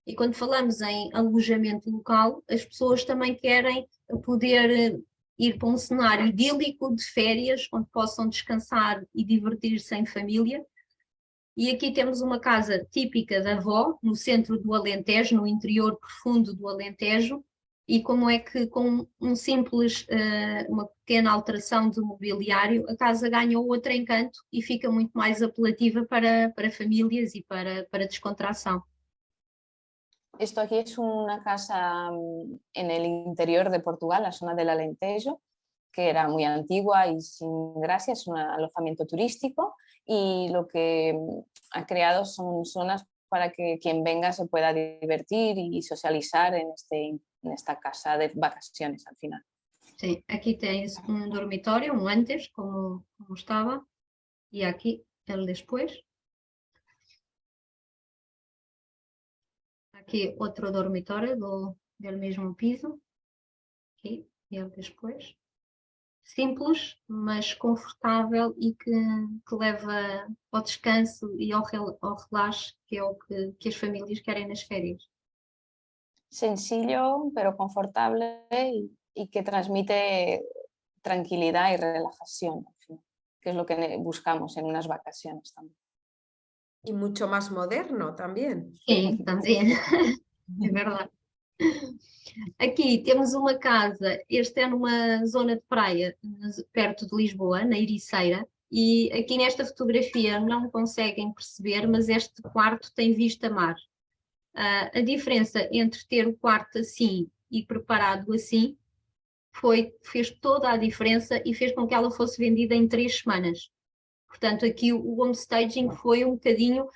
Speaker 2: E quando falamos em alojamento local, as pessoas também querem poder ir para um cenário idílico de férias, onde possam descansar e divertir-se em família. E aqui temos uma casa típica da avó, no centro do Alentejo, no interior profundo do Alentejo, e como é que com uma pequena alteração de mobiliário, a casa ganha outro encanto e fica muito mais apelativa para famílias e para descontração.
Speaker 3: Esto aquí es una casa en el interior de Portugal, la zona del Alentejo, que era muy antigua y sin gracia, es un alojamiento turístico, y lo que ha creado son zonas para que quien venga se pueda divertir y socializar en esta casa de vacaciones al final.
Speaker 2: Sim, aqui tens um dormitório, um antes, como estava, e aqui ele depois. Aqui outro dormitório do mesmo piso, aqui ele depois. Simples, mas confortável e que leva ao descanso e ao relaxe, que é o que as famílias querem nas férias.
Speaker 3: Sencillo, pero confortable y que transmite tranquilidad y relajación, que es lo que buscamos en unas vacaciones también.
Speaker 1: Y mucho más moderno también.
Speaker 2: Sim, também, é verdade. Aqui temos uma casa, este é numa zona de praia, perto de Lisboa, na Ericeira, e aqui nesta fotografia não conseguem perceber, mas este quarto tem vista mar. A diferença entre ter o quarto assim e preparado assim fez toda a diferença e fez com que ela fosse vendida em 3 semanas. Portanto, aqui o homestaging foi um bocadinho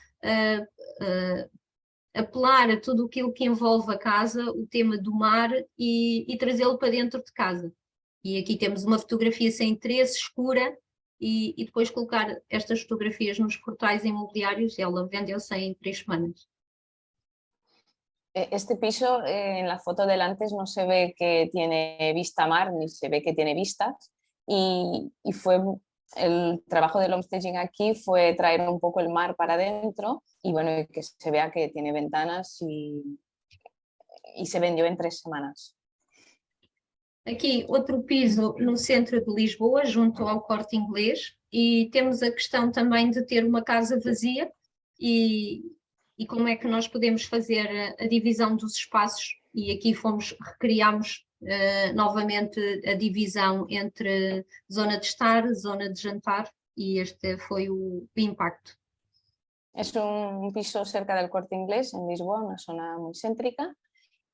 Speaker 2: apelar a tudo aquilo que envolve a casa, o tema do mar e trazê-lo para dentro de casa. E aqui temos uma fotografia sem interesse, escura, e depois colocar estas fotografias nos portais imobiliários, ela vendeu-se em 3 semanas.
Speaker 3: Este piso en la foto del antes no se ve que tiene vista mar, ni se ve que tiene vistas, y fue el trabajo del homestaging aquí fue traer un poco el mar para adentro y bueno, que se vea que tiene ventanas y se vendió en 3 semanas.
Speaker 2: Aqui outro piso no centro de Lisboa, junto ao Corte Inglês, e temos a questão também de ter uma casa vazia e como é que nós podemos fazer a divisão dos espaços, e aqui recriámos novamente a divisão entre zona de estar, zona de jantar, e este foi o impacto.
Speaker 3: Es un piso cerca del Corte Inglés en Lisboa, una zona muy céntrica,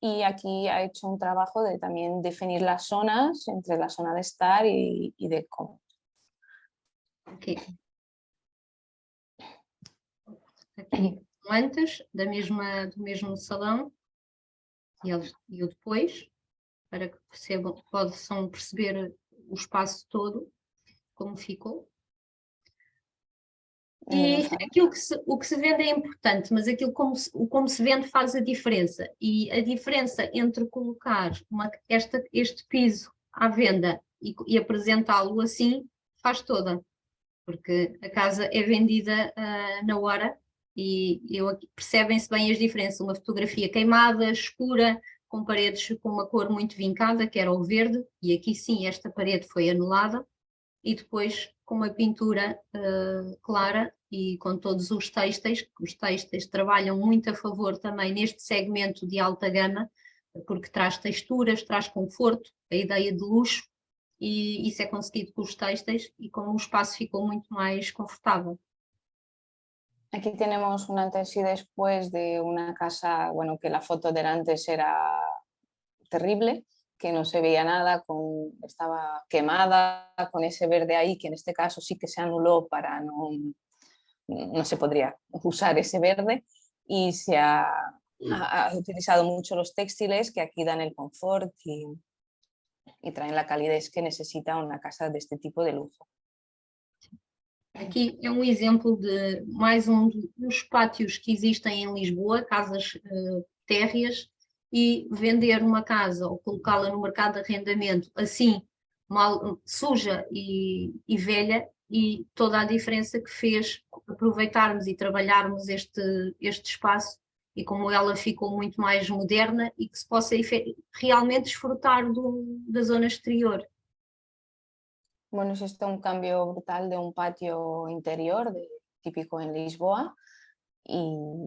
Speaker 3: y aquí ha hecho un trabajo de también definir las zonas entre la zona de estar y de comer.
Speaker 2: Okay. Aqui antes do mesmo salão e o depois, para que possam perceber o espaço todo, como ficou. E o que se vende é importante, mas aquilo como se vende faz a diferença. E a diferença entre colocar este piso à venda e apresentá-lo assim faz toda, porque a casa é vendida na hora e percebem-se bem as diferenças. Uma fotografia queimada, escura, com paredes com uma cor muito vincada, que era o verde, e aqui sim esta parede foi anulada, e depois com uma pintura clara e com todos os têxteis. Os têxteis trabalham muito a favor também neste segmento de alta gama, porque traz texturas, traz conforto, a ideia de luxo, e isso é conseguido com os têxteis e como o espaço ficou muito mais confortável.
Speaker 3: Aquí tenemos un antes y después de una casa, bueno, que la foto del antes era terrible, que no se veía nada, estaba quemada, con ese verde ahí, que en este caso sí que se anuló para no se podría usar ese verde, y se ha utilizado mucho los textiles que aquí dan el confort y traen la calidez que necesita una casa de este tipo de lujo.
Speaker 2: Aqui é um exemplo de mais um dos pátios que existem em Lisboa, casas térreas, e vender uma casa ou colocá-la no mercado de arrendamento assim, mal, suja e velha, e toda a diferença que fez aproveitarmos e trabalharmos este espaço, e como ela ficou muito mais moderna e que se possa realmente desfrutar da zona exterior.
Speaker 3: Bueno, es esto un cambio brutal de un patio interior típico en Lisboa y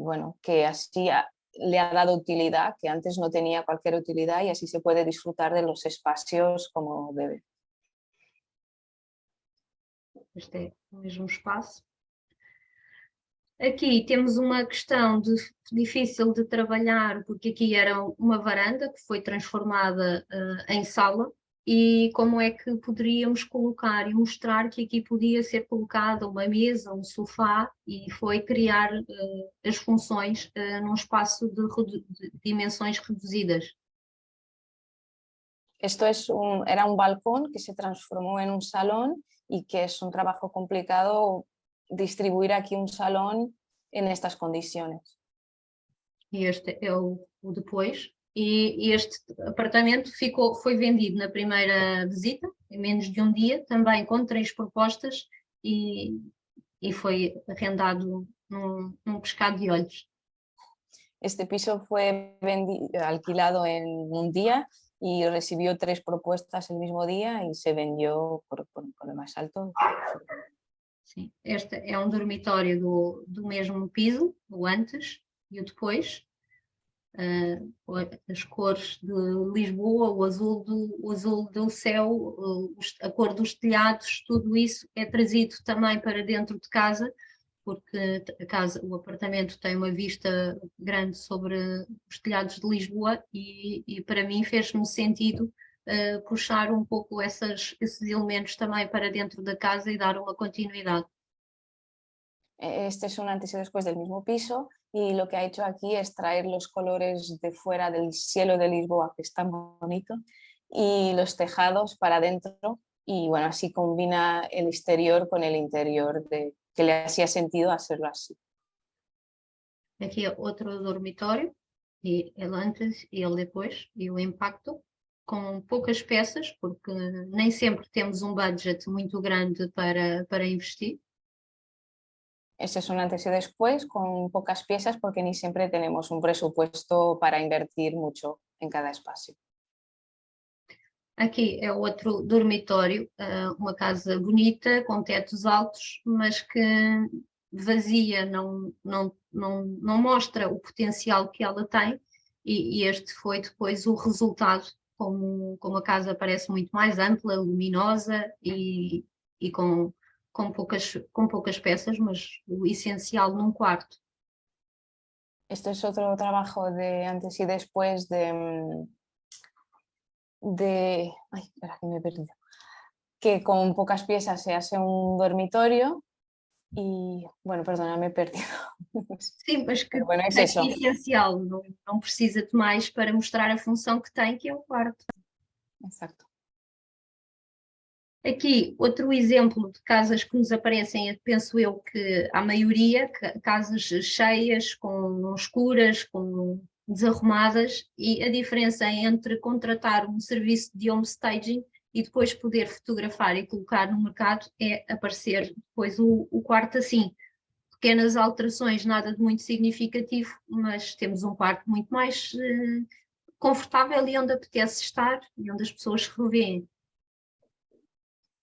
Speaker 3: bueno, que así le ha dado utilidad, que antes no tenía cualquier utilidad y así se puede disfrutar de los espacios como debe.
Speaker 2: Este é o mesmo espaço. Aqui temos uma questão difícil de trabalhar, porque aqui era uma varanda que foi transformada em sala, e como é que poderíamos colocar e mostrar que aqui podia ser colocada uma mesa, um sofá, e foi criar as funções num espaço de dimensões reduzidas.
Speaker 3: Esto era un balcón que se transformó en un salón y que es un trabajo complicado distribuir aquí un salón en estas condiciones.
Speaker 2: E este é o depois. E este apartamento foi vendido na primeira visita, em menos de um dia, também com 3 propostas, e foi arrendado num pescado de olhos.
Speaker 3: Este piso fue alquilado en un día y recibió 3 propuestas el mismo día y se vendió por el más alto.
Speaker 2: Sim, este é um dormitório do mesmo piso, o antes e o depois. As cores de Lisboa, o azul do céu, a cor dos telhados, tudo isso é trazido também para dentro de casa, porque o apartamento tem uma vista grande sobre os telhados de Lisboa, e para mim fez-me sentido puxar um pouco esses elementos também para dentro da casa e dar uma continuidade.
Speaker 3: Este es un antes y después del mismo piso, y lo que ha hecho aquí es traer los colores de fuera del cielo de Lisboa, que es tan bonito, y los tejados para adentro, y bueno, así combina el exterior con el interior, que le hacía sentido hacerlo así.
Speaker 2: Aqui é outro dormitório, e ele antes e ele depois, e o impacto, com poucas peças, porque nem sempre temos um budget muito grande para investir.
Speaker 3: Ese es un antes y después con pocas piezas, porque ni siempre tenemos un presupuesto para invertir mucho en cada espacio.
Speaker 2: Aqui é outro dormitório, uma casa bonita, com tetos altos, mas que vazia, não mostra o potencial que ela tem, e este foi depois o resultado, como a casa parece muito mais ampla, luminosa e com poucas peças, mas o essencial num quarto.
Speaker 3: Este es otro trabajo de antes y después ay, espera, que me he perdido. Que con pocas piezas se hace un dormitorio y, bueno, perdona, me he perdido.
Speaker 2: Sim, mas que
Speaker 3: bueno, es
Speaker 2: é
Speaker 3: eso.
Speaker 2: essencial, não precisa de mais para mostrar a função que tem, que é o quarto.
Speaker 3: Exacto.
Speaker 2: Aqui, outro exemplo de casas que nos aparecem, penso eu que a maioria, casas cheias, escuras, desarrumadas, e a diferença entre contratar um serviço de homestaging e depois poder fotografar e colocar no mercado é aparecer depois o quarto assim. Pequenas alterações, nada de muito significativo, mas temos um quarto muito mais confortável e onde apetece estar e onde as pessoas se revêem.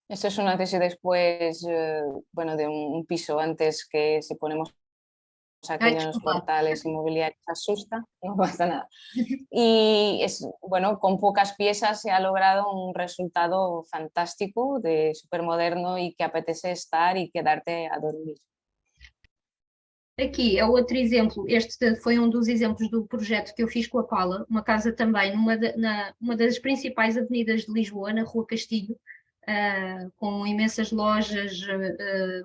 Speaker 3: Esto es un antes y después, bueno, de un piso antes que si ponemos aquí en los portales inmobiliarios asusta, no pasa nada. Y bueno, con pocas piezas se ha logrado un resultado fantástico, de súper moderno y que apetece estar y quedarte a dormir.
Speaker 2: Aqui é outro exemplo, este foi um dos exemplos do projeto que eu fiz com a Paula, uma casa também numa das principais avenidas de Lisboa, na Rua Castilho, com imensas lojas,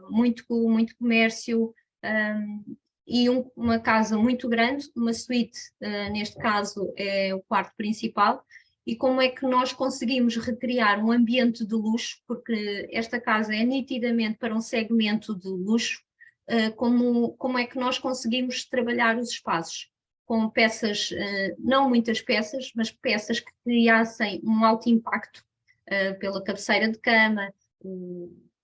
Speaker 2: muito comércio, e uma casa muito grande, uma suíte, neste caso é o quarto principal, e como é que nós conseguimos recriar um ambiente de luxo, porque esta casa é nitidamente para um segmento de luxo, como é que nós conseguimos trabalhar os espaços com peças, não muitas peças, mas peças que criassem um alto impacto pela cabeceira de cama,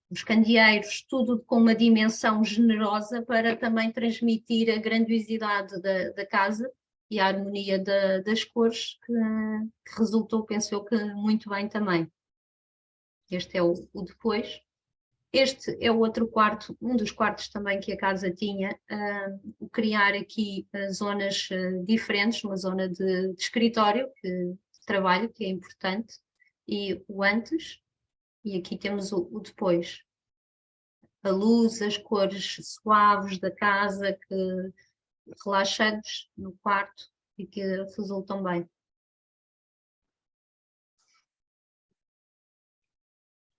Speaker 2: os candeeiros, tudo com uma dimensão generosa para também transmitir a grandiosidade da casa e a harmonia das cores que resultou, penso eu, que muito bem também. Este é o depois. Este é o outro quarto, um dos quartos também que a casa tinha, o criar aqui zonas diferentes, uma zona de escritório, de trabalho, que é importante, e o antes, e aqui temos o depois. A luz, as cores suaves da casa, que relaxantes no quarto e que resultam bem.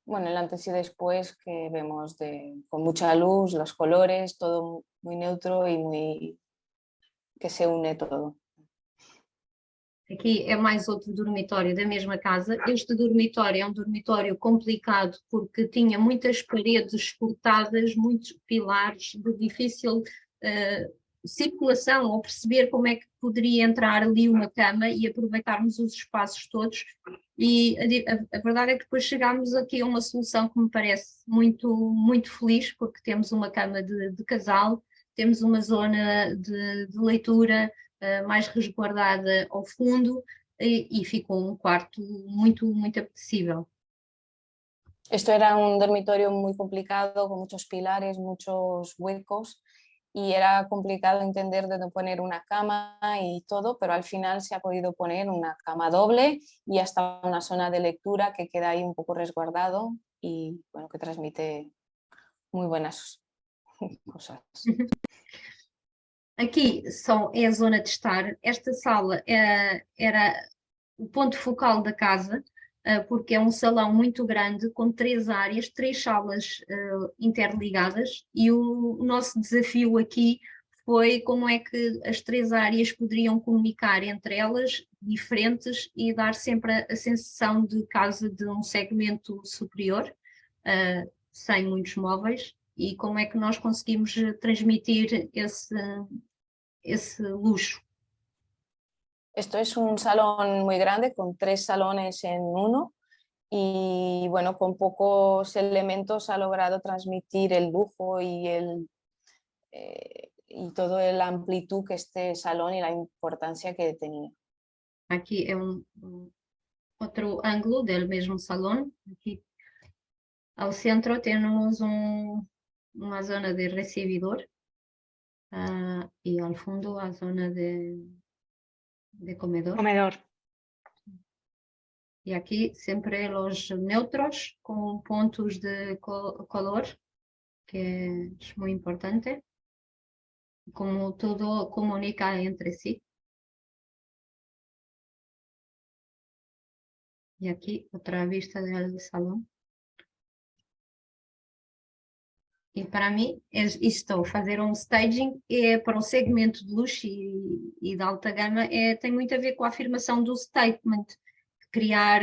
Speaker 3: Bueno, el antes y después que vemos con mucha luz, los colores, todo muy neutro y muy que se une todo.
Speaker 2: Aqui é mais outro dormitório da mesma casa. Este dormitório é um dormitório complicado porque tinha muitas paredes cortadas, muitos pilares de difícil circulação, ou perceber como é que poderia entrar ali uma cama e aproveitarmos os espaços todos. E a verdade é que depois chegámos aqui a uma solução que me parece muito, muito feliz, porque temos uma cama de casal, temos uma zona de leitura mais resguardada ao fundo e ficou um quarto muito, muito apetecível.
Speaker 3: Esto era un dormitorio muy complicado, con muchos pilares, muchos huecos, y era complicado entender dónde poner una cama y todo, pero al final se ha podido poner una cama doble y hasta una zona de lectura que queda ahí un poco resguardado y bueno, que transmite muy buenas cosas.
Speaker 2: Aqui é a zona de estar. Esta sala era o ponto focal da casa, porque é um salão muito grande, com 3 áreas, 3 salas interligadas, e o nosso desafio aqui foi como é que as 3 áreas poderiam comunicar entre elas, diferentes, e dar sempre a sensação de casa de um segmento superior, sem muitos móveis, e como é que nós conseguimos transmitir esse luxo.
Speaker 3: Esto es un salón muy grande con 3 salones en uno y bueno, con pocos elementos ha logrado transmitir el lujo y toda la amplitud que este salón y la importancia que tenía.
Speaker 2: Aqui é outro ângulo do mesmo salão. Aqui ao centro temos uma zona de recibidor e ao fundo a zona de comedor. E aqui sempre os neutros com pontos de color, que é muito importante, como tudo comunica entre si. E aqui outra vista do salão. E para mim, isto, fazer um staging para um segmento de luxo e de alta gama tem muito a ver com a afirmação do statement, criar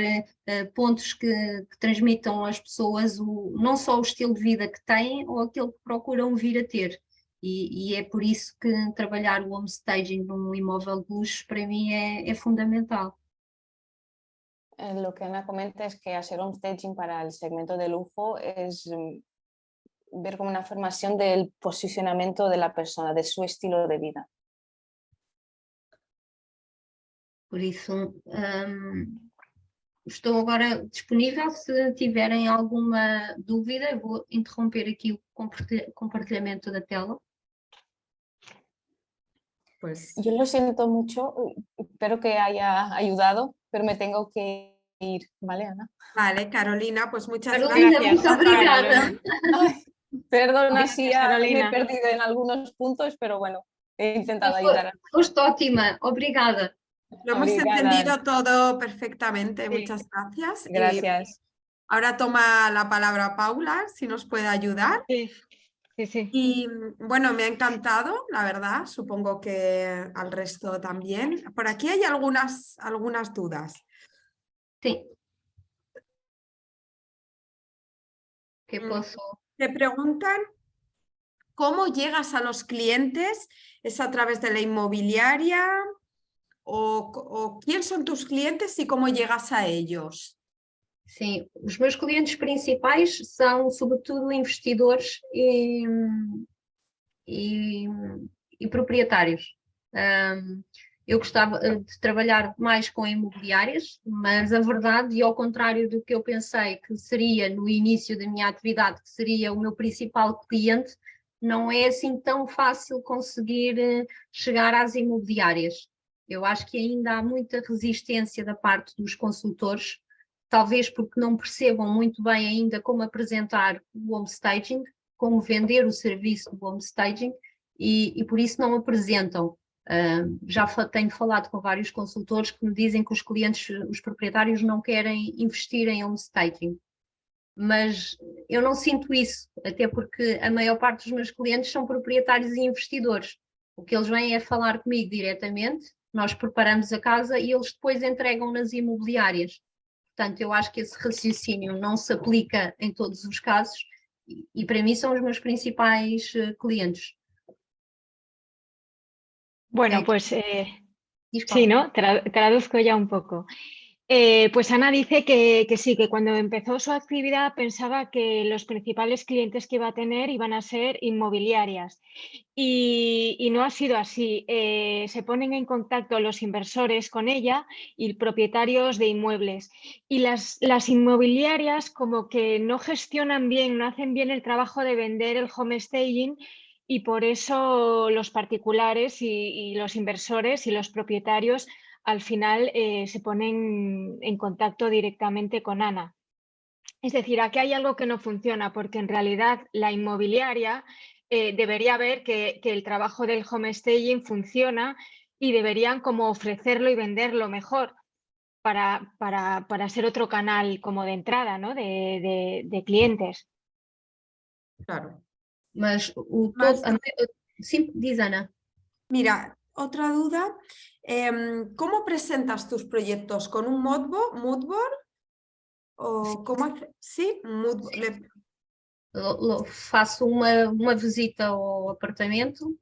Speaker 2: pontos que transmitam às pessoas não só o estilo de vida que têm ou aquele que procuram vir a ter. E é por isso que trabalhar o home staging num imóvel de luxo para mim é fundamental.
Speaker 3: Lo que Ana comenta es que hacer home staging para el segmento de lujo es ver como una formación del posicionamiento de la persona, de su estilo de vida.
Speaker 2: Por isso, estou agora disponível. Se tiverem alguma dúvida, eu vou interromper aqui o compartilhamento da tela.
Speaker 1: Pues
Speaker 3: yo lo siento mucho, espero que haya ayudado, pero me tengo que ir, ¿vale, Ana?
Speaker 1: Vale, Carolina, pues muchas
Speaker 2: Carolina,
Speaker 1: gracias.
Speaker 2: muito obrigada.
Speaker 3: Ay, perdona si
Speaker 4: Gracias,
Speaker 3: me
Speaker 4: Carolina.
Speaker 3: he perdido en algunos puntos, pero bueno, he intentado ayudar.
Speaker 2: Foste ótima, obrigada.
Speaker 1: Lo hemos
Speaker 3: Obrigada.
Speaker 1: entendido todo perfectamente,
Speaker 4: Sí.
Speaker 1: muchas gracias. Y
Speaker 3: Gracias.
Speaker 1: ahora toma la palabra Paula, si nos puede ayudar.
Speaker 4: Sí, sí, sí.
Speaker 1: Y bueno, me ha encantado, la verdad, supongo que al resto también. Por aquí hay algunas dudas.
Speaker 2: Sim. Que posso...
Speaker 1: Te preguntan cómo llegas a los clientes, ¿es a través de la inmobiliaria o quién son tus clientes y cómo llegas a ellos?
Speaker 2: Sim, os meus clientes principais são, sobretudo, investidores e proprietários. Eu gostava de trabalhar mais com imobiliárias, mas a verdade, e ao contrário do que eu pensei que seria no início da minha atividade, que seria o meu principal cliente, não é assim tão fácil conseguir chegar às imobiliárias. Eu acho que ainda há muita resistência da parte dos consultores, talvez porque não percebam muito bem ainda como apresentar o homestaging, como vender o serviço do homestaging, e por isso não apresentam. Já tenho falado com vários consultores que me dizem que os clientes, os proprietários não querem investir em homestaging, mas eu não sinto isso, até porque a maior parte dos meus clientes são proprietários e investidores. O que eles vêm é falar comigo diretamente, nós preparamos a casa e eles depois entregam nas imobiliárias. Portanto, eu acho que esse raciocínio não se aplica em todos os casos e para mim são os meus principais clientes.
Speaker 4: Bueno, pues
Speaker 2: Disculpa.
Speaker 4: sí, ¿no? Traduzco ya un poco. Pues Ana dice que sí, que cuando empezó su actividad pensaba que los principales clientes que iba a tener iban a ser inmobiliarias y no ha sido así. Se ponen en contacto los inversores con ella y propietarios de inmuebles. Y las inmobiliarias como que no gestionan bien, no hacen bien el trabajo de vender el homestaging y por eso los particulares y los inversores y los propietarios al final se ponen en contacto directamente con Ana. Es decir, aquí hay algo que no funciona porque en realidad la inmobiliaria debería ver que el trabajo del homestaging funciona y deberían como ofrecerlo y venderlo mejor para ser otro canal como de entrada, ¿no? de clientes.
Speaker 1: Claro.
Speaker 2: Mas sim, diz Ana.
Speaker 1: Mira, otra duda. ¿Cómo presentas tus proyectos? ¿Con un mood board? ¿O cómo sí, mood board.
Speaker 2: Faço uma visita ao apartamento,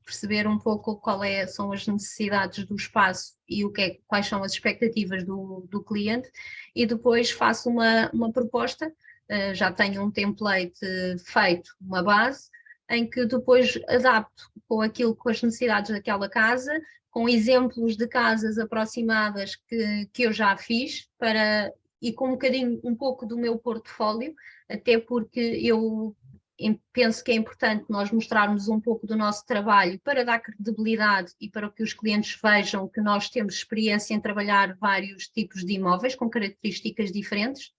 Speaker 2: perceber um pouco são as necessidades do espaço e quais são as expectativas do cliente e depois faço uma proposta, já tenho um template feito, uma base, em que depois adapto com as necessidades daquela casa, com exemplos de casas aproximadas que eu já fiz e com um pouco do meu portfólio, até porque eu penso que é importante nós mostrarmos um pouco do nosso trabalho para dar credibilidade e para que os clientes vejam que nós temos experiência em trabalhar vários tipos de imóveis com características diferentes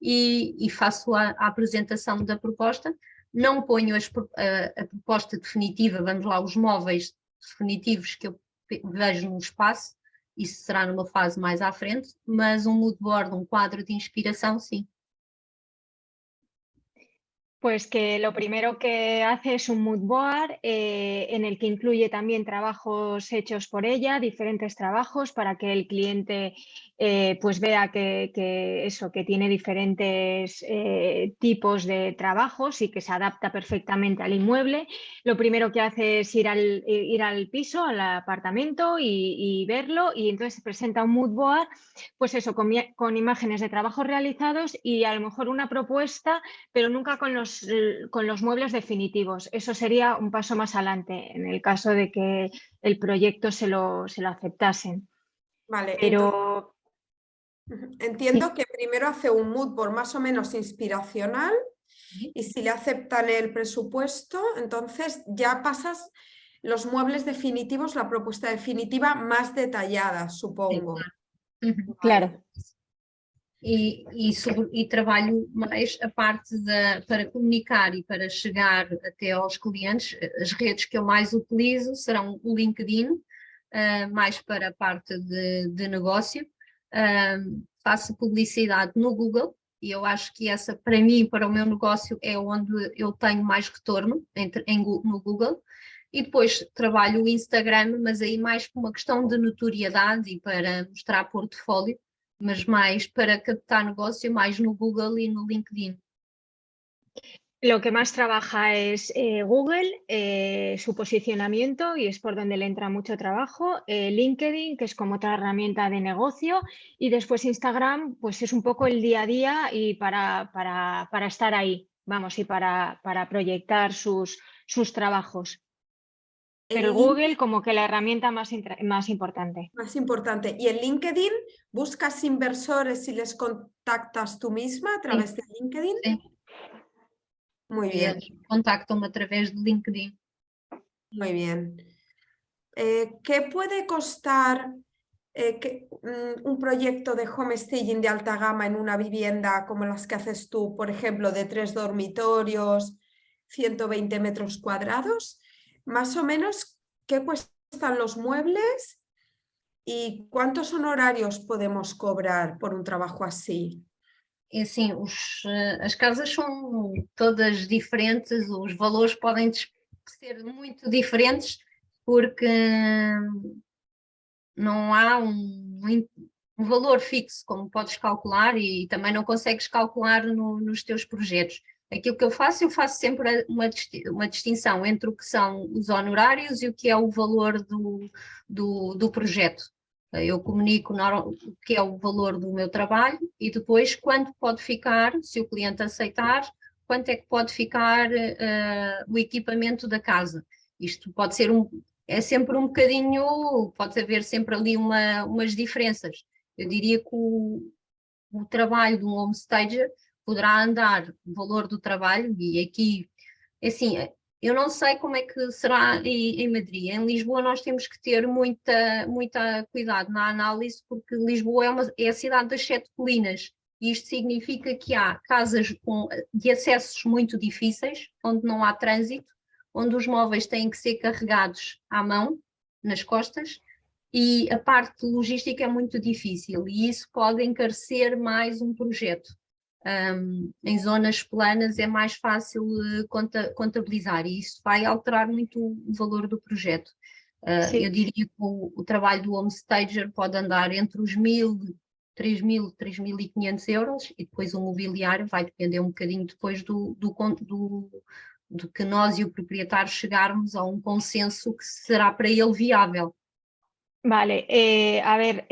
Speaker 2: e faço a apresentação da proposta. Não ponho a proposta definitiva, vamos lá, os móveis definitivos que eu vejo no espaço, isso será numa fase mais à frente, mas um mood board, um quadro de inspiração, sim.
Speaker 4: Pues que lo primero que hace es un mood board en el que incluye también trabajos hechos por ella, diferentes trabajos para que el cliente pues vea que tiene diferentes tipos de trabajos y que se adapta perfectamente al inmueble. Lo primero que hace es ir al piso, al apartamento y verlo, y entonces se presenta un mood board, pues eso, con imágenes de trabajos realizados y a lo mejor una propuesta, pero nunca con los muebles definitivos. Eso sería un paso más adelante en el caso de que el proyecto se lo aceptasen.
Speaker 1: Vale,
Speaker 4: pero
Speaker 1: entiendo
Speaker 4: sí.
Speaker 1: que primero hace un mood board más o menos inspiracional y si le aceptan el presupuesto, entonces ya pasas los muebles definitivos, la propuesta definitiva más detallada, supongo.
Speaker 4: Claro.
Speaker 2: E trabalho mais a parte para comunicar e para chegar até aos clientes. As redes que eu mais utilizo serão o LinkedIn, mais para a parte de negócio. Faço publicidade no Google e eu acho que essa, para mim, para o meu negócio, é onde eu tenho mais retorno no Google. E depois trabalho o Instagram, mas aí mais por uma questão de notoriedade e para mostrar portfólio. mas mais para captar negócio, mais no Google y no LinkedIn.
Speaker 4: Lo que más trabaja es Google, su posicionamiento, y es por donde le entra mucho trabajo. LinkedIn, que es como otra herramienta de negocio, y después Instagram, pues es un poco el día a día y para estar ahí, vamos, y para proyectar sus trabajos. Pero el Google como que la herramienta más importante.
Speaker 1: Más importante. ¿Y en LinkedIn buscas inversores y les contactas tú misma a través de LinkedIn?
Speaker 2: Sí.
Speaker 1: Muy bien.
Speaker 2: Contactam-me através de LinkedIn.
Speaker 1: Muy bien. ¿Qué puede costar un proyecto de homestaging de alta gama en una vivienda como las que haces tú, por ejemplo, de 3 dormitorios, 120 metros cuadrados? Más o menos, ¿qué cuestan los muebles y cuántos honorarios podemos cobrar por un trabajo así?
Speaker 2: E assim, as casas são todas diferentes, os valores podem ser muito diferentes, porque não há um valor fixo, como podes calcular, e também não consegues calcular nos teus projetos. Aquilo que eu faço sempre uma distinção entre o que são os honorários e o que é o valor do projeto. Eu comunico o que é o valor do meu trabalho e depois quanto pode ficar, se o cliente aceitar, quanto é que pode ficar o equipamento da casa. Isto pode ser é sempre um bocadinho, pode haver sempre ali umas diferenças. Eu diria que o trabalho de um homestager poderá andar o valor do trabalho, e aqui, assim, eu não sei como é que será em Madrid. Em Lisboa nós temos que ter muita cuidado na análise, porque Lisboa é a cidade das 7 colinas, e isto significa que há casas de acessos muito difíceis, onde não há trânsito, onde os móveis têm que ser carregados à mão, nas costas, e a parte logística é muito difícil, e isso pode encarecer mais um projeto. Em zonas planas é mais fácil contabilizar, e isso vai alterar muito o valor do projeto. Eu diria que o trabalho do homestager pode andar entre os 1.000, 3.000, 3.500 euros, e depois o mobiliário vai depender um bocadinho depois do que nós e o proprietário chegarmos a um consenso que será para ele viável.
Speaker 4: Vale, a ver,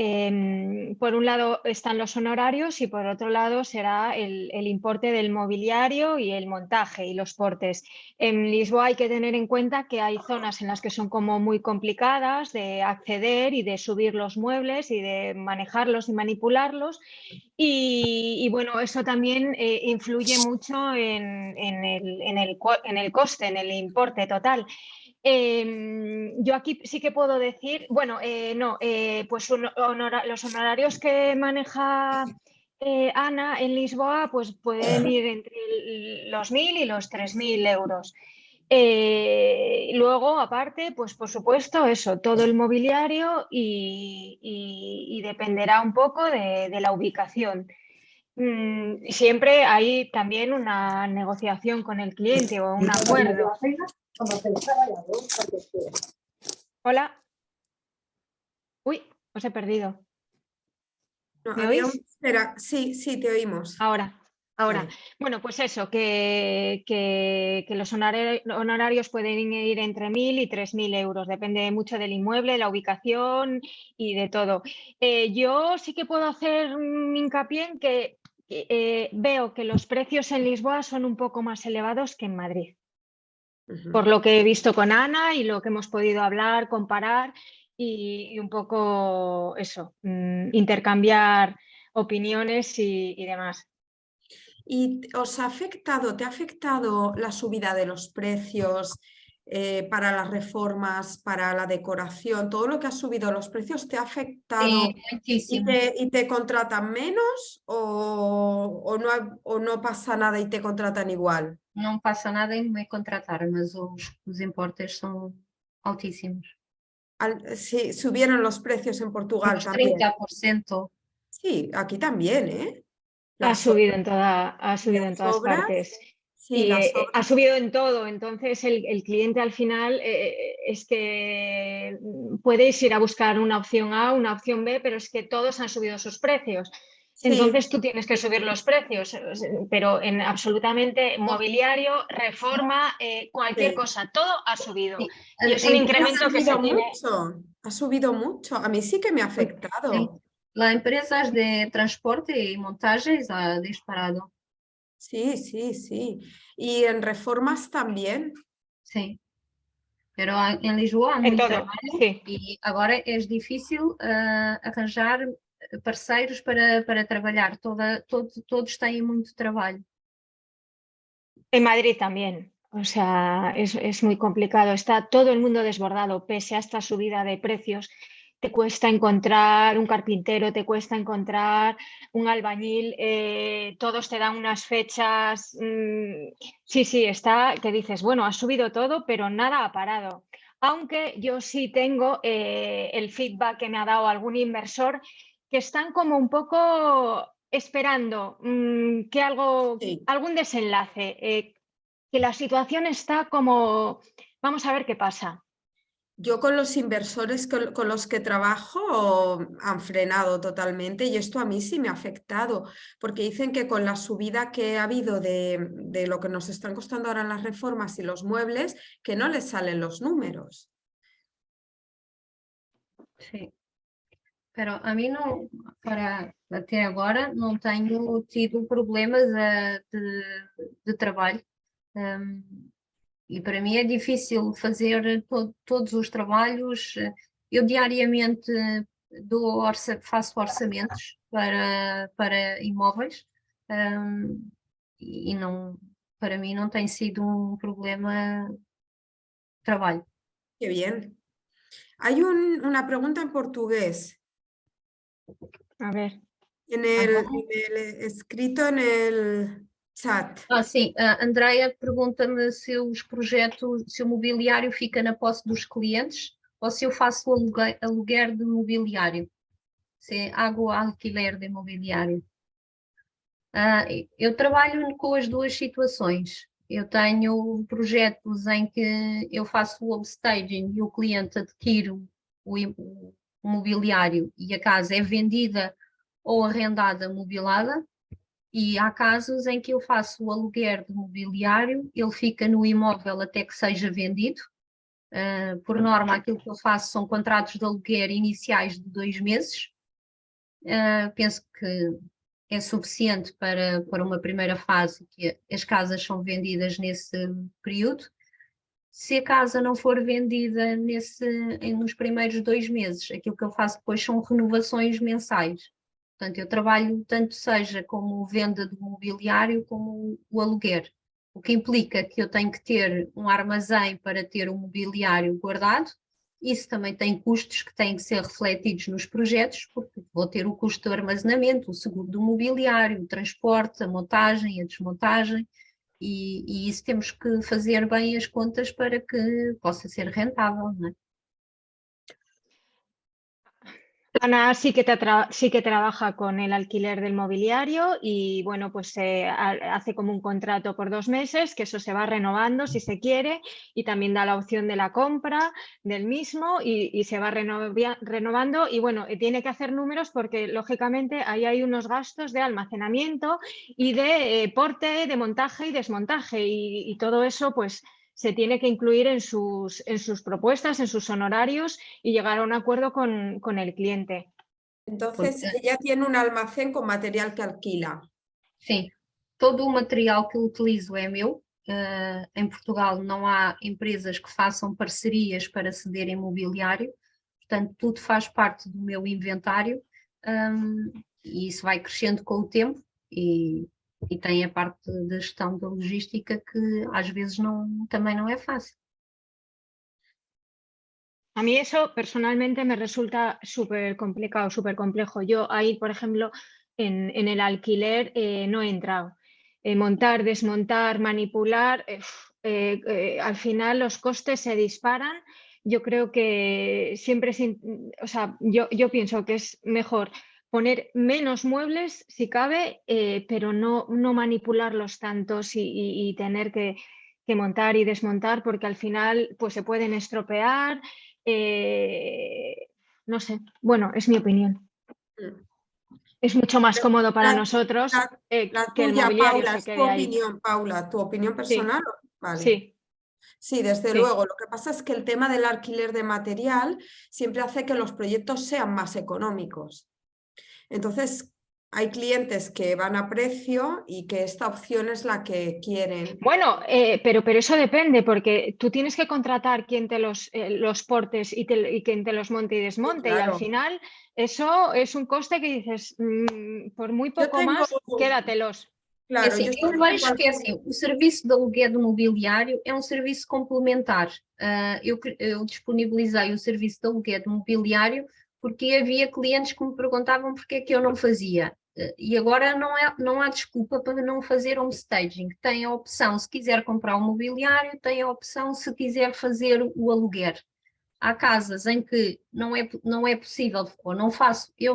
Speaker 4: por un lado están los honorarios y por otro lado será el importe del mobiliario y el montaje y los portes. En Lisboa hay que tener en cuenta que hay zonas en las que son como muy complicadas de acceder y de subir los muebles y de manejarlos y manipularlos, y bueno, eso también influye mucho en el coste, en el importe total. Yo aquí sí que puedo decir, bueno, pues los honorarios que maneja Ana en Lisboa pues pueden ir entre los 1.000 y los 3.000 euros. Luego, aparte, pues por supuesto, eso, todo el mobiliario y dependerá un poco de la ubicación. Siempre hay también una negociación con el cliente o un acuerdo. Hola. Uy, os he perdido.
Speaker 1: No,
Speaker 4: ¿Me oís?
Speaker 1: Espera, sí, te oímos.
Speaker 4: Ahora.
Speaker 1: Vale.
Speaker 4: Bueno, pues eso, que los honorarios pueden ir entre 1.000 y 3.000 euros, depende mucho del inmueble, la ubicación y de todo. Yo sí que puedo hacer un hincapié en que veo que los precios en Lisboa son un poco más elevados que en Madrid. Por lo que he visto con Ana y lo que hemos podido hablar, comparar y un poco eso, intercambiar opiniones y demás.
Speaker 1: ¿Y te ha afectado la subida de los precios para las reformas, para la decoración? ¿Todo lo que ha subido los precios te ha afectado y te contratan menos o no pasa nada y te contratan igual?
Speaker 2: Não passa nada em me contratar, mas os importes são altíssimos.
Speaker 1: Sí, subieron los precios en Portugal también.
Speaker 2: 30%.
Speaker 1: Sí, aquí también, ¿eh?
Speaker 4: Ha subido en todas
Speaker 1: obras,
Speaker 4: partes.
Speaker 1: Sí,
Speaker 4: y
Speaker 1: las
Speaker 4: ha
Speaker 1: obras.
Speaker 4: subido en todo, entonces el cliente al final es que puedes ir a buscar una opción A, una opción B, pero es que todos han subido sus precios.
Speaker 1: Sí,
Speaker 4: Entonces tú tienes que subir los precios, pero en absolutamente mobiliario, reforma, cualquier
Speaker 1: sí.
Speaker 4: cosa, todo ha subido.
Speaker 2: Sí,
Speaker 4: Y es
Speaker 2: a
Speaker 4: un
Speaker 1: Ha
Speaker 2: empresa,
Speaker 4: incremento que se
Speaker 1: subido
Speaker 4: tiene.
Speaker 1: mucho, ha subido mucho. A mí sí que me ha
Speaker 2: sim,
Speaker 1: afectado.
Speaker 2: lá empresas de transporte e montagens ha disparado,
Speaker 1: Sí, sí, sí. Y en reformas también.
Speaker 2: sim. Pero em Lisboa há
Speaker 4: En
Speaker 2: muito
Speaker 4: todo,
Speaker 2: trabalho
Speaker 4: sí.
Speaker 2: e agora é difícil arranjar parceiros para trabalhar. Todos têm muito trabalho.
Speaker 4: En Madrid también. O sea, es muy complicado. Está todo el mundo desbordado, pese a esta subida de precios. Te cuesta encontrar un carpintero, te cuesta encontrar un albañil, todos te dan unas fechas. Sí, sí, está que dices, bueno, ha subido todo, pero nada ha parado. Aunque yo sí tengo el feedback que me ha dado algún inversor, que están como un poco esperando que
Speaker 1: Sí.
Speaker 4: algún desenlace, que la situación está como, vamos a ver qué pasa.
Speaker 1: Yo con los inversores con los que trabajo han frenado totalmente y esto a mí sí me ha afectado, porque dicen que con la subida que ha habido de lo que nos están costando ahora las reformas y los muebles, que no les salen los números.
Speaker 2: Sim. Pero a mim não, até agora não tenho tido problemas de trabalho. E para mim é difícil fazer todos os trabalhos. Eu diariamente faço orçamentos para imóveis, e não, para mim não tem sido um problema de trabalho.
Speaker 1: Qué bien. Hay una pregunta en portugués,
Speaker 4: A ver,
Speaker 1: escrito en el chat.
Speaker 2: Sim, a Andreia pergunta-me se os projetos, se o mobiliário fica na posse dos clientes ou se eu faço aluguer de mobiliário, se hago alquiler de mobiliário. Eu trabalho com as duas situações. Eu tenho projetos em que eu faço o homestaging e o cliente adquire o mobiliário e a casa é vendida ou arrendada mobilada. E há casos em que eu faço o aluguer de mobiliário, ele fica no imóvel até que seja vendido. Por norma, aquilo que eu faço são contratos de aluguer iniciais de 2 meses. Penso que é suficiente para uma primeira fase, que as casas são vendidas nesse período. Se a casa não for vendida nos primeiros 2 meses, aquilo que eu faço depois são renovações mensais. Portanto, eu trabalho tanto seja como venda do mobiliário como o aluguer, o que implica que eu tenho que ter um armazém para ter o mobiliário guardado. Isso também tem custos que têm que ser refletidos nos projetos, porque vou ter o custo do armazenamento, o seguro do mobiliário, o transporte, a montagem, a desmontagem, e isso temos que fazer bem as contas para que possa ser rentável, não é?
Speaker 4: Ana sí que trabaja con el alquiler del mobiliario y bueno, pues hace como un contrato por 2 meses, que eso se va renovando si se quiere, y también da la opción de la compra del mismo y se va renovando. Y bueno, tiene que hacer números porque lógicamente ahí hay unos gastos de almacenamiento y de porte, de montaje y desmontaje, y todo eso pues se tiene que incluir en sus propuestas, en sus honorarios, y llegar a un acuerdo con el cliente.
Speaker 1: Entonces,
Speaker 2: Porque,
Speaker 1: ella tiene un almacén con material que alquila.
Speaker 2: sim, todo o material que eu utilizo é meu. Em Portugal não há empresas que façam parcerias para ceder imobiliário, portanto, tudo faz parte do meu inventário, e isso vai crescendo com o tempo e tem a parte da gestão da logística que às vezes também não é fácil.
Speaker 4: A mí eso personalmente me resulta súper complicado, súper complejo. Yo ahí, por ejemplo, en el alquiler no he entrado. Montar, desmontar, manipular, al final los costes se disparan. Yo creo que siempre, o sea, yo pienso que es mejor poner menos muebles si cabe, pero no manipularlos tantos y tener que montar y desmontar, porque al final pues se pueden estropear. No sé, bueno, es mi opinión. Es mucho más cómodo para nosotros
Speaker 1: La
Speaker 4: que el
Speaker 1: tuya,
Speaker 4: mobiliario
Speaker 1: Paula,
Speaker 4: se
Speaker 1: es tu
Speaker 4: quede ahí.
Speaker 1: opinión, Paula, tu opinión
Speaker 4: Sí,
Speaker 1: personal. Vale.
Speaker 4: sí.
Speaker 1: Sí, desde
Speaker 4: Sí.
Speaker 1: luego. Lo que pasa es que el tema del alquiler de material siempre hace que los proyectos sean más económicos. Entonces, hay clientes que van a precio y que esta opción es la que quieren.
Speaker 4: Bueno, pero eso depende, porque tú tienes que contratar quien te los portes y quien te los monte y desmonte, y al
Speaker 1: Claro.
Speaker 4: final eso es un coste que dices, por muy
Speaker 1: Yo
Speaker 4: poco
Speaker 1: tengo,
Speaker 4: más, quédatelos.
Speaker 2: É
Speaker 1: claro,
Speaker 2: assim,
Speaker 1: yo
Speaker 2: eu
Speaker 1: estoy
Speaker 2: vejo
Speaker 1: igual
Speaker 2: que é assim, o serviço de aluguer de mobiliário é um serviço complementar. Eu disponibilizei o serviço de aluguer de mobiliário porque havia clientes que me perguntavam porque é que eu não fazia. E agora não há desculpa para não fazer homestaging. Tem a opção, se quiser comprar o mobiliário, tem a opção se quiser fazer o aluguer. Há casas em que não é possível, ou eu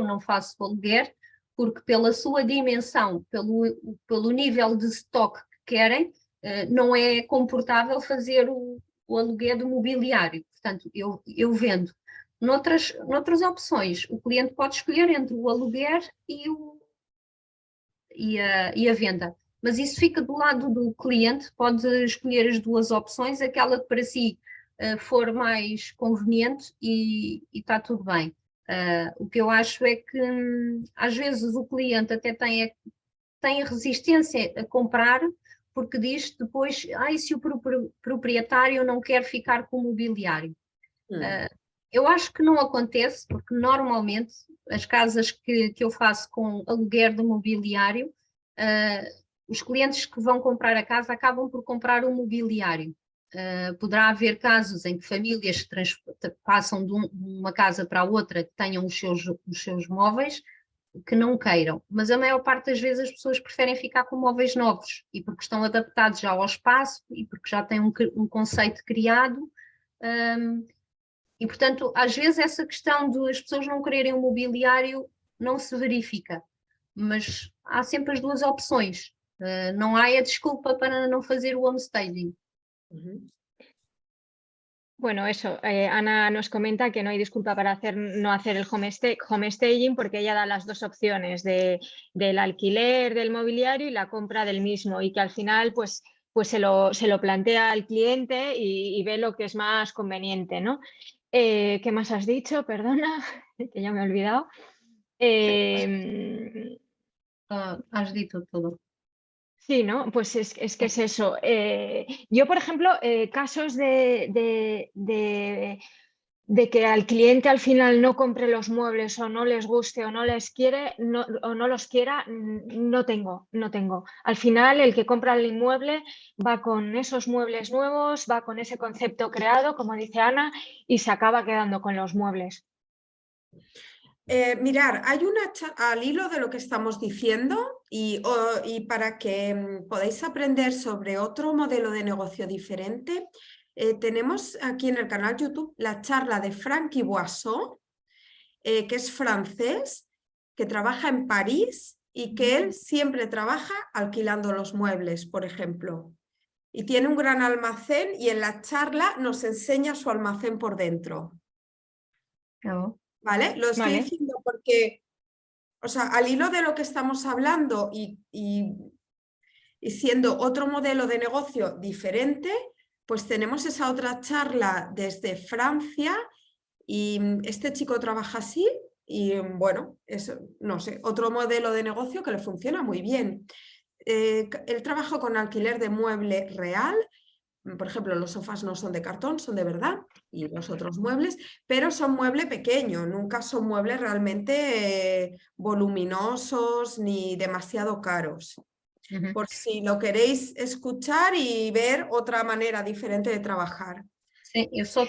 Speaker 2: não faço o aluguer, porque pela sua dimensão, pelo nível de stock que querem, não é comportável fazer o aluguer do mobiliário. Portanto, eu vendo. Noutras opções, o cliente pode escolher entre o aluguer e a venda. Mas isso fica do lado do cliente, pode escolher as duas opções, aquela que para si for mais conveniente e está tudo bem. O que eu acho é que às vezes o cliente até tem a resistência a comprar porque diz depois, e se o proprietário não quer ficar com o mobiliário? Eu acho que não acontece, porque normalmente as casas que eu faço com aluguer de mobiliário, os clientes que vão comprar a casa acabam por comprar o mobiliário. Poderá haver casos em que famílias passam de uma casa para a outra que tenham os seus móveis que não queiram, mas a maior parte das vezes as pessoas preferem ficar com móveis novos e porque estão adaptados já ao espaço e porque já têm um conceito criado. E, portanto, às vezes essa questão de as pessoas não quererem o mobiliário não se verifica, mas há sempre as duas opções. Não há a desculpa para não fazer o homestaging.
Speaker 4: Bueno, eso, Ana nos comenta que no hay disculpa para no hacer el homestaging porque ella da las dos opciones del alquiler del mobiliario y la compra del mismo, y que al final pues se lo plantea al cliente y ve lo que es más conveniente, ¿no? ¿Qué más has dicho? Perdona, que ya me he olvidado.
Speaker 2: Has dicho todo.
Speaker 4: Sí, ¿no? Pues es que es eso. Yo, por ejemplo, casos de que al cliente al final no compre los muebles o no les guste o no les quiere o no los quiera, no tengo. Al final el que compra el inmueble va con esos muebles nuevos, va con ese concepto creado, como dice Ana, y se acaba quedando con los muebles.
Speaker 1: Mirar, hay al hilo de lo que estamos diciendo y para que podáis aprender sobre otro modelo de negocio diferente, tenemos aquí en el canal YouTube la charla de Francky Boisseau, que es francés, que trabaja en París y que él siempre trabaja alquilando los muebles, por ejemplo. Y tiene un gran almacén y en la charla nos enseña su almacén por dentro.
Speaker 2: Oh.
Speaker 1: ¿Vale? Lo estoy diciendo porque, o sea, al hilo de lo que estamos hablando y siendo otro modelo de negocio diferente, pues tenemos esa otra charla desde Francia y este chico trabaja así y bueno, es, no sé, otro modelo de negocio que le funciona muy bien. Él trabaja con alquiler de mueble real. Por ejemplo, los sofás no son de cartón, son de verdad, y los otros muebles, pero son mueble pequeño, nunca son muebles realmente voluminosos ni demasiado caros. Por si lo queréis escuchar y ver otra manera diferente de trabajar.
Speaker 2: Sim, eu só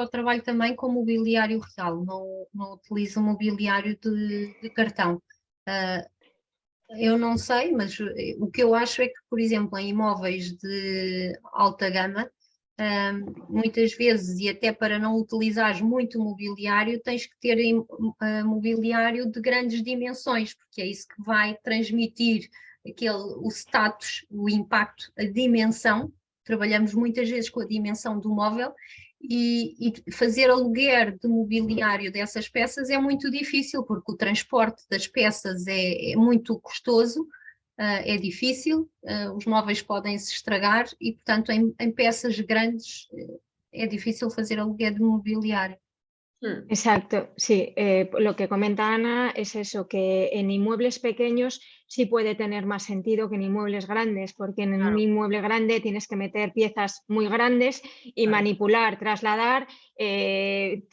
Speaker 2: trabalho também com mobiliário real, não utilizo mobiliário de cartão. Eu não sei, mas o que eu acho é que, por exemplo, em imóveis de alta gama, muitas vezes, e até para não utilizares muito mobiliário, tens que ter mobiliário de grandes dimensões, porque é isso que vai transmitir o status, o impacto, a dimensão. Trabalhamos muitas vezes com a dimensão do móvel e fazer aluguer de mobiliário dessas peças é muito difícil, porque o transporte das peças é muito custoso, é difícil, os móveis podem se estragar e, portanto, em peças grandes é difícil fazer aluguer de mobiliário.
Speaker 4: Exacto, sí. Lo que comenta Ana es eso, que en inmuebles pequeños sí puede tener más sentido que en inmuebles grandes, porque en un inmueble grande tienes que meter piezas muy grandes y manipular, trasladar,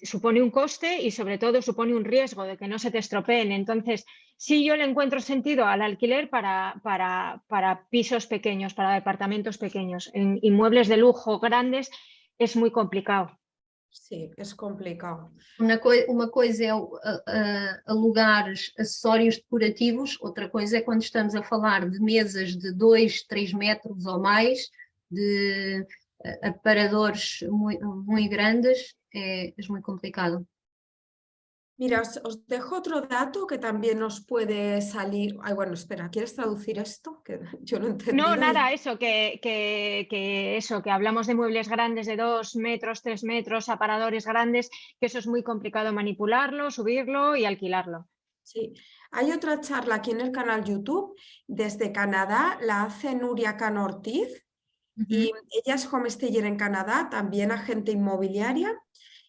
Speaker 4: supone un coste y sobre todo supone un riesgo de que no se te estropeen. Entonces, sí yo le encuentro sentido al alquiler para pisos pequeños, para departamentos pequeños. En inmuebles de lujo grandes es muy complicado.
Speaker 1: Sí, es complicado.
Speaker 2: Uma coisa é alugar acessórios decorativos, outra coisa é quando estamos a falar de mesas de 2, 3 metros ou mais, de aparadores muito grandes, é muito complicado.
Speaker 1: Mira, os dejo otro dato que también nos puede salir. Ay, bueno, espera, ¿quieres traducir esto? Que yo no he entendido.
Speaker 4: No, nada, eso, que hablamos de muebles grandes de 2 metros, 3 metros, aparadores grandes, que eso es muy complicado manipularlo, subirlo y alquilarlo.
Speaker 1: Sí, hay otra charla aquí en el canal YouTube desde Canadá, la hace Nuria Cano Ortiz, y ella es homestayer en Canadá, también agente inmobiliaria,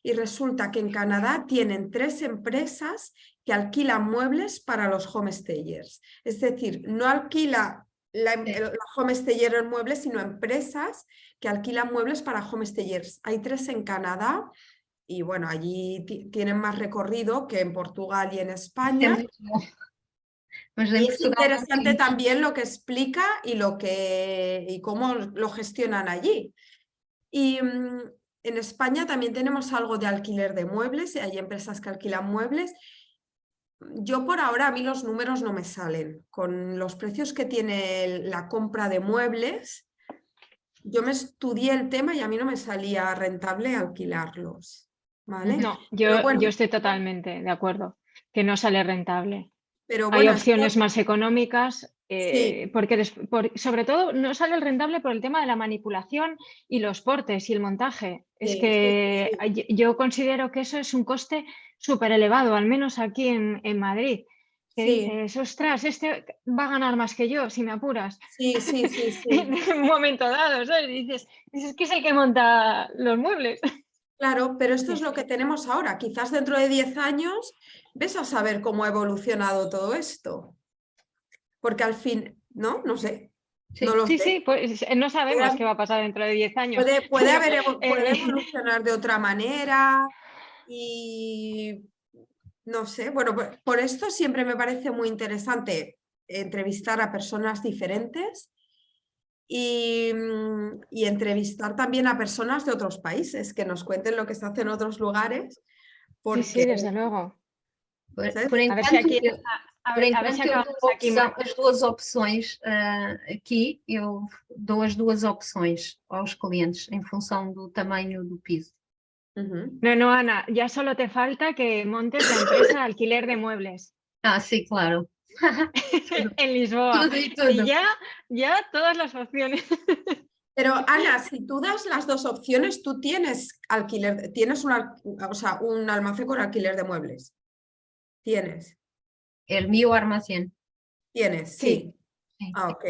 Speaker 1: y resulta que en Canadá tienen 3 empresas que alquilan muebles para los homestayers. Es decir, no alquila la homestayer el mueble, sino empresas que alquilan muebles para homestayers. Hay 3 en Canadá y bueno, allí tienen más recorrido que en Portugal y en España. Y es interesante también lo que explica y cómo lo gestionan allí. Y en España también tenemos algo de alquiler de muebles, hay empresas que alquilan muebles. Yo por ahora, a mí los números no me salen. Con los precios que tiene la compra de muebles, yo me estudié el tema y a mí no me salía rentable alquilarlos, ¿vale?
Speaker 4: No, yo estoy totalmente de acuerdo, que no sale rentable.
Speaker 1: Pero
Speaker 4: Hay
Speaker 1: bueno,
Speaker 4: opciones más económicas,
Speaker 1: sí.
Speaker 4: porque sobre todo no sale el rentable por el tema de la manipulación y los portes y el montaje. Es que yo considero que eso es un coste súper elevado, al menos aquí en Madrid. Que dices, ostras, este va a ganar más que yo, si me apuras.
Speaker 1: Sí.
Speaker 4: En un momento dado, ¿sabes? Dices, es que es el que monta los muebles.
Speaker 1: Claro, pero esto es lo que tenemos ahora. Quizás dentro de 10 años ves a saber cómo ha evolucionado todo esto. Porque al fin, no sé. No lo sé.
Speaker 4: Sí, pues no sabemos qué va a pasar dentro de 10 años.
Speaker 1: Puede evolucionar de otra manera y no sé. Bueno, por esto siempre me parece muy interesante entrevistar a personas diferentes y entrevistar también a personas de otros países que nos cuenten lo que se hace en otros lugares. Porque,
Speaker 4: sí, desde luego.
Speaker 2: Por enquanto, eu dou as duas opções aqui, eu dou as duas opções aos clientes em função do tamanho do piso.
Speaker 4: No, Ana, ya solo te falta que montes la empresa alquiler de muebles.
Speaker 2: Ah, sí, claro.
Speaker 4: En Lisboa. Y ya todas las opciones.
Speaker 1: Pero Ana, si tú das las dos opciones, tú tienes alquiler, tienes un almacén con alquiler de muebles. Tienes.
Speaker 2: El mío almacén.
Speaker 1: Tienes, sí. Ah, ok.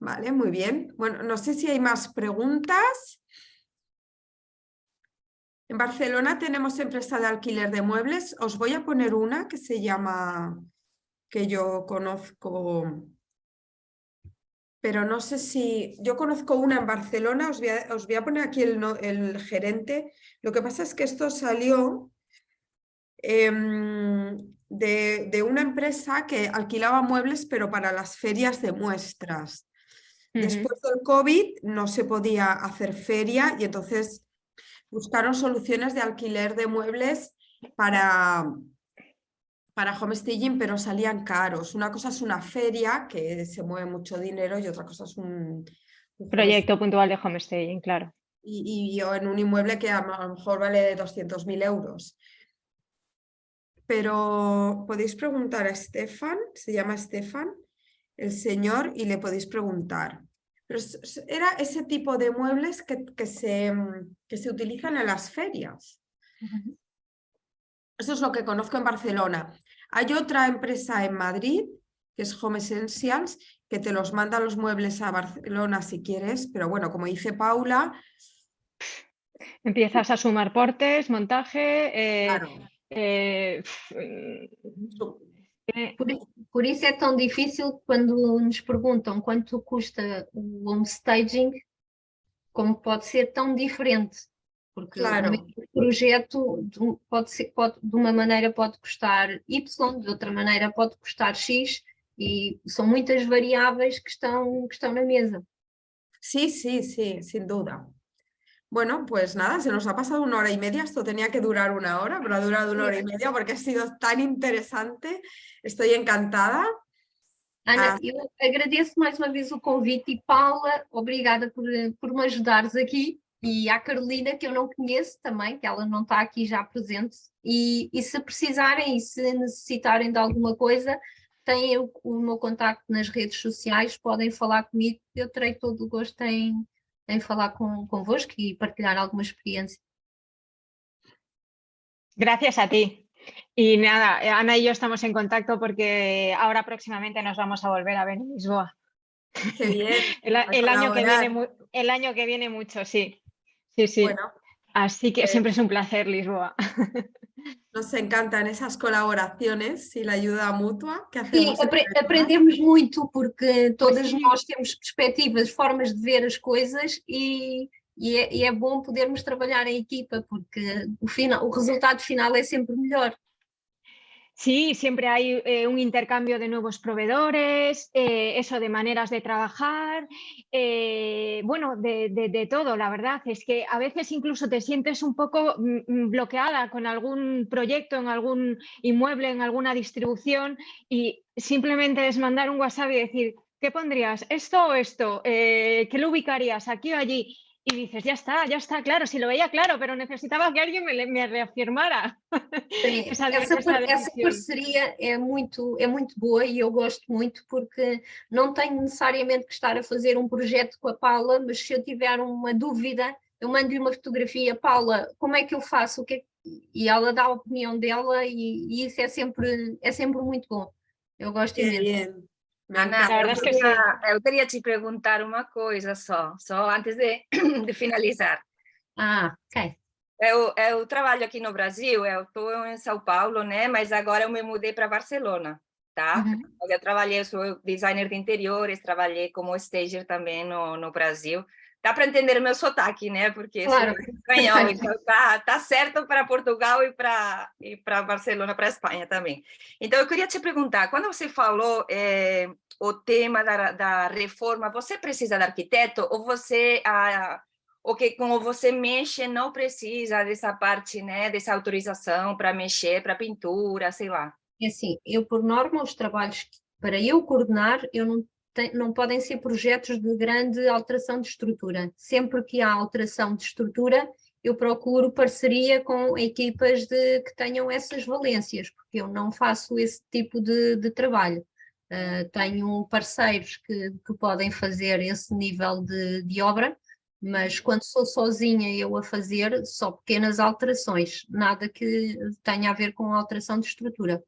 Speaker 1: Vale, muy bien. Bueno, no sé si hay más preguntas. En Barcelona tenemos empresa de alquiler de muebles. Os voy a poner una que se llama, que yo conozco, pero no sé si, yo conozco una en Barcelona, os voy a poner aquí el gerente. Lo que pasa es que esto salió de una empresa que alquilaba muebles, pero para las ferias de muestras. Después del COVID no se podía hacer feria y entonces buscaron soluciones de alquiler de muebles para homestaging, pero salían caros. Una cosa es una feria, que se mueve mucho dinero, y otra cosa es un
Speaker 4: Proyecto puntual de homestaging, claro.
Speaker 1: Y yo en un inmueble que a lo mejor vale 200.000 euros. Pero podéis preguntar a Stefan, se llama Stefan, el señor, y le podéis preguntar. Pero era ese tipo de muebles que se utilizan en las ferias. Eso es lo que conozco en Barcelona. Hay otra empresa en Madrid, que es Home Essentials, que te los manda los muebles a Barcelona si quieres, pero bueno, como dice Paula...
Speaker 4: Empiezas a sumar portes, montaje...
Speaker 1: Claro.
Speaker 2: Por isso é tão difícil quando nos perguntam quanto custa o homestaging, como pode ser tão diferente. Porque
Speaker 1: claro.
Speaker 2: o mesmo projeto de uma maneira pode custar Y, de outra maneira pode custar X, y son muchas variables que están na mesa.
Speaker 1: Sí, sí, sí, sin duda. Bueno, pues nada, se nos ha pasado 1 hora y media, esto tenía que durar 1 hora, pero ha durado 1 hora y media porque ha sido tan interesante, estoy encantada.
Speaker 2: Ana, eu agradeço mais uma vez o convite e Paula, obrigada por me ajudares aqui, e à Carolina, que eu não conheço também, que ela não está aqui já presente, e se precisarem e se necessitarem de alguma coisa, têm o meu contacto nas redes sociais, podem falar comigo, eu terei todo o gosto em falar convosco e partilhar alguma experiência.
Speaker 4: Gracias a ti. Y nada, Ana y yo estamos en contacto porque ahora próximamente nos vamos a volver a ver en Lisboa.
Speaker 1: Qué bien.
Speaker 4: el año que viene mucho, sí. Sí, sí.
Speaker 1: Bueno,
Speaker 4: así que
Speaker 1: pues,
Speaker 4: siempre es un placer, Lisboa.
Speaker 1: Nos encantan esas colaboraciones y la ayuda mutua que hacemos.
Speaker 2: Sim, aprendemos muito porque todas nós temos perspectivas, formas de ver as coisas e é bom podermos trabalhar em equipa porque o resultado final é sempre melhor.
Speaker 4: Sí, siempre hay un intercambio de nuevos proveedores, eso de maneras de trabajar, bueno, de todo, la verdad. Es que a veces incluso te sientes un poco bloqueada con algún proyecto, en algún inmueble, en alguna distribución y simplemente es mandar un WhatsApp y decir, ¿qué pondrías? ¿Esto o esto? ¿Qué lo ubicarías? ¿Aquí o allí? Y dices, ya está, claro, si lo veía claro, pero necesitava que alguien me reafirmara.
Speaker 2: Sim, essa parceria é muito boa e eu gosto muito porque não tenho necessariamente que estar a fazer um projeto com a Paula, mas se eu tiver uma dúvida, eu mando-lhe uma fotografia, Paula, como é que eu faço? E ela dá a opinião dela e isso é sempre muito bom. Eu gosto imenso.
Speaker 5: Ana, eu queria te perguntar uma coisa só antes de finalizar.
Speaker 2: Ok.
Speaker 5: Eu trabalho aqui no Brasil, eu estou em São Paulo, né? Mas agora eu me mudei para Barcelona, tá? Eu trabalhei, sou designer de interiores, trabalhei como stager também no Brasil. Dá para entender o meu sotaque, né? Porque
Speaker 2: claro.
Speaker 5: sou espanhol, então tá certo para Portugal e para Barcelona, para Espanha também. Então, eu queria te perguntar, quando você falou o tema da reforma, você precisa de arquiteto ou você... ou que como você mexe não precisa dessa parte, né, dessa autorização para mexer, para pintura, sei lá.
Speaker 2: É assim, eu por norma os trabalhos para eu coordenar, não podem ser projetos de grande alteração de estrutura. Sempre que há alteração de estrutura, eu procuro parceria com equipas que tenham essas valências, porque eu não faço esse tipo de trabalho. Tenho parceiros que podem fazer esse nível de obra, mas quando sou sozinha eu a fazer, só pequenas alterações, nada que tenha a ver com alteração de estrutura.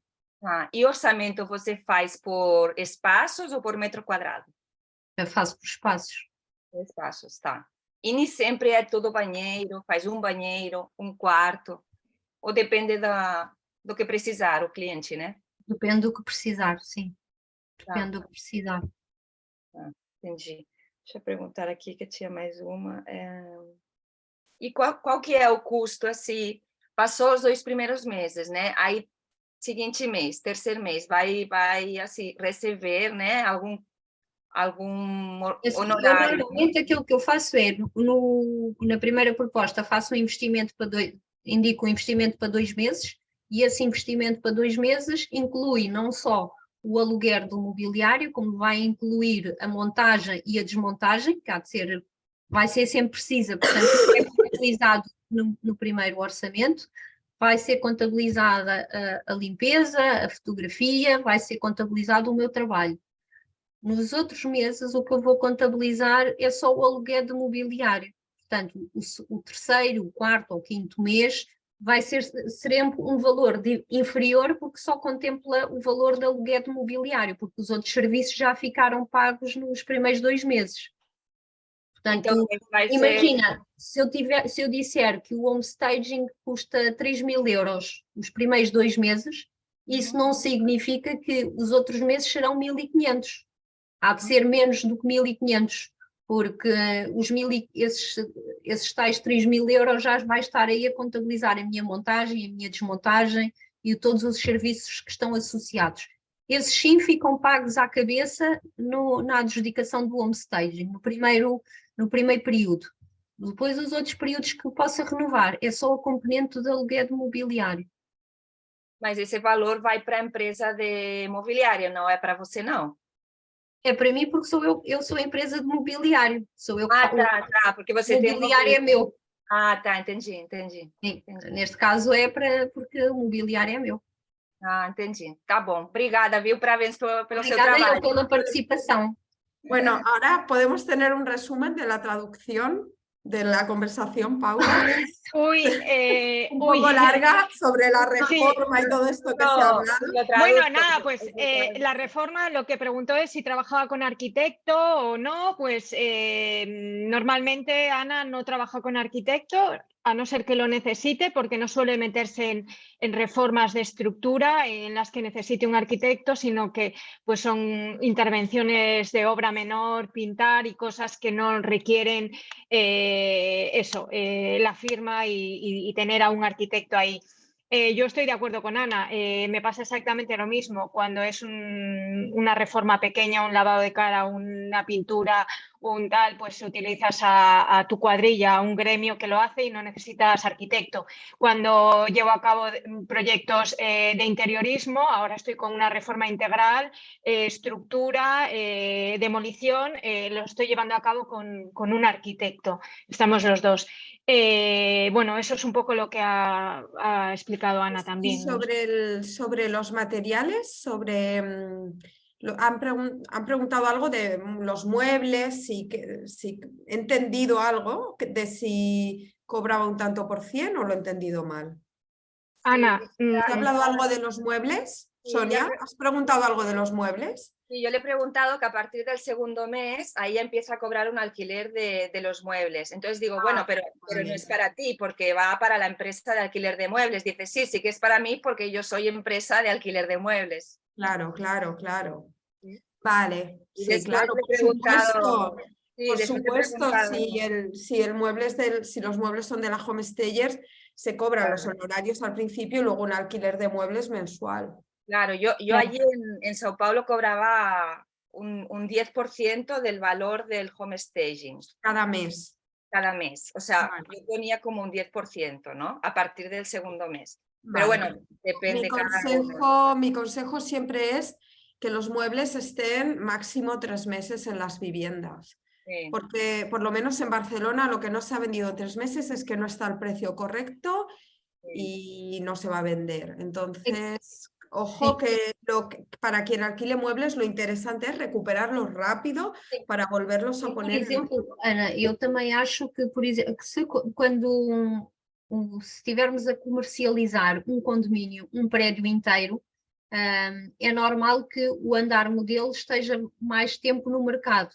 Speaker 5: E orçamento você faz por espaços ou por metro quadrado?
Speaker 2: Eu faço por espaços.
Speaker 5: Por espaços, tá. E nem sempre é todo banheiro, faz um banheiro, um quarto, ou depende do que precisar o cliente, né?
Speaker 2: Depende do que precisar, sim. Depende do que precisar.
Speaker 5: Entendi. Deixa eu perguntar aqui, que tinha mais uma. E qual que é o custo, assim, passou os 2 primeiros meses, né? Aí, seguinte mês, terceiro mês, vai assim, receber, né, algum honorário?
Speaker 2: Normalmente aquilo que eu faço é, na primeira proposta, faço um investimento indico um investimento para 2 meses, e esse investimento para 2 meses inclui não só o aluguer do mobiliário, como vai incluir a montagem e a desmontagem, que há de ser, vai ser sempre precisa, portanto, é contabilizado no primeiro orçamento. Vai ser contabilizada a limpeza, a fotografia, vai ser contabilizado o meu trabalho. Nos outros meses, o que eu vou contabilizar é só o aluguer de mobiliário. Portanto, o terceiro, o quarto ou quinto mês vai ser sempre um valor inferior, porque só contempla o valor de aluguer de mobiliário, porque os outros serviços já ficaram pagos nos primeiros 2 meses. Portanto,
Speaker 5: Então, vai ser...
Speaker 2: imagina, se eu disser que o homestaging custa 3.000 euros os primeiros 2 meses, isso não significa que os outros meses serão 1.500. Há de ser menos do que 1.500, porque esses tais 3.000 euros já vai estar aí a contabilizar a minha montagem, a minha desmontagem e todos os serviços que estão associados. Esses sim ficam pagos à cabeça na adjudicação do homestaging, no primeiro período. Depois, os outros períodos que eu possa renovar, é só a componente de aluguer de mobiliário.
Speaker 5: Mas esse valor vai para a empresa de mobiliário, não é para você, não?
Speaker 2: É para mim porque eu sou a empresa de mobiliário. Sou eu que
Speaker 5: tá, porque você
Speaker 2: o mobiliário é meu.
Speaker 5: Ah, tá, entendi.
Speaker 2: Sim,
Speaker 5: Entendi.
Speaker 2: neste caso porque o mobiliário é meu.
Speaker 5: Ah, entendi. Tá bom. Obrigada, viu? Parabéns pelo seu
Speaker 2: Obrigada
Speaker 5: trabalho.
Speaker 2: eu pela participação.
Speaker 1: Bueno, ahora podemos tener un resumen de la traducción de la conversación, Paula.
Speaker 4: Uy,
Speaker 1: Un poco larga sobre la
Speaker 4: Sí.
Speaker 1: reforma y todo esto que se ha hablado.
Speaker 5: Lo traduzco.
Speaker 4: Bueno, nada, pues la reforma lo que preguntó es si trabajaba con arquitecto o no, pues normalmente Ana no trabaja con arquitecto, a no ser que lo necesite, porque no suele meterse en reformas de estructura en las que necesite un arquitecto, sino que pues son intervenciones de obra menor, pintar y cosas que no requieren la firma y tener a un arquitecto ahí. Yo estoy de acuerdo con Ana, me pasa exactamente lo mismo cuando es una reforma pequeña, un lavado de cara, una pintura, un tal, pues utilizas a tu cuadrilla, a un gremio que lo hace y no necesitas arquitecto. Cuando llevo a cabo proyectos de interiorismo, ahora estoy con una reforma integral, estructura, demolición, lo estoy llevando a cabo con un arquitecto, estamos los dos. Bueno, eso es un poco lo que ha explicado Ana también.
Speaker 1: Y sobre los materiales, han preguntado algo de los muebles, si he entendido algo de si cobraba un tanto por cien o lo he entendido mal.
Speaker 4: Ana,
Speaker 1: ¿has hablado algo de los muebles?
Speaker 5: Sí,
Speaker 1: Sonia, ¿has preguntado algo de los muebles?
Speaker 5: Sí, yo le he preguntado que a partir del segundo mes ahí ya empieza a cobrar un alquiler de los muebles. Entonces digo, bueno, pero no es para ti porque va para la empresa de alquiler de muebles. Dice, sí que es para mí porque yo soy empresa de alquiler de muebles.
Speaker 1: Claro.
Speaker 5: ¿Sí?
Speaker 1: Vale,
Speaker 5: Y
Speaker 1: sí, claro, por supuesto.
Speaker 5: Sí,
Speaker 1: por supuesto, si los muebles son de la Homestagers, se cobran los honorarios al principio y luego un alquiler de muebles mensual.
Speaker 5: Claro, yo allí en Sao Paulo cobraba un 10% del valor del homestaging.
Speaker 1: Cada mes.
Speaker 5: Cada mes. O sea,
Speaker 1: Vale.
Speaker 5: yo ponía como un 10%, ¿no? A partir del segundo mes.
Speaker 1: Vale.
Speaker 5: Pero bueno, depende.
Speaker 1: Mi consejo siempre es que los muebles estén máximo 3 meses en las viviendas.
Speaker 5: Sí.
Speaker 1: Porque por lo menos en Barcelona lo que no se ha vendido 3 meses es que no está al precio correcto y no se va a vender. Entonces, ojo que para quien alquile muebles lo interesante es recuperarlos rápido para volverlos a poner.
Speaker 2: Por exemplo, Ana, eu também acho que, por exemplo, quando se estivermos a comercializar um condomínio, um prédio inteiro, é normal que o andar modelo esteja mais tempo no mercado.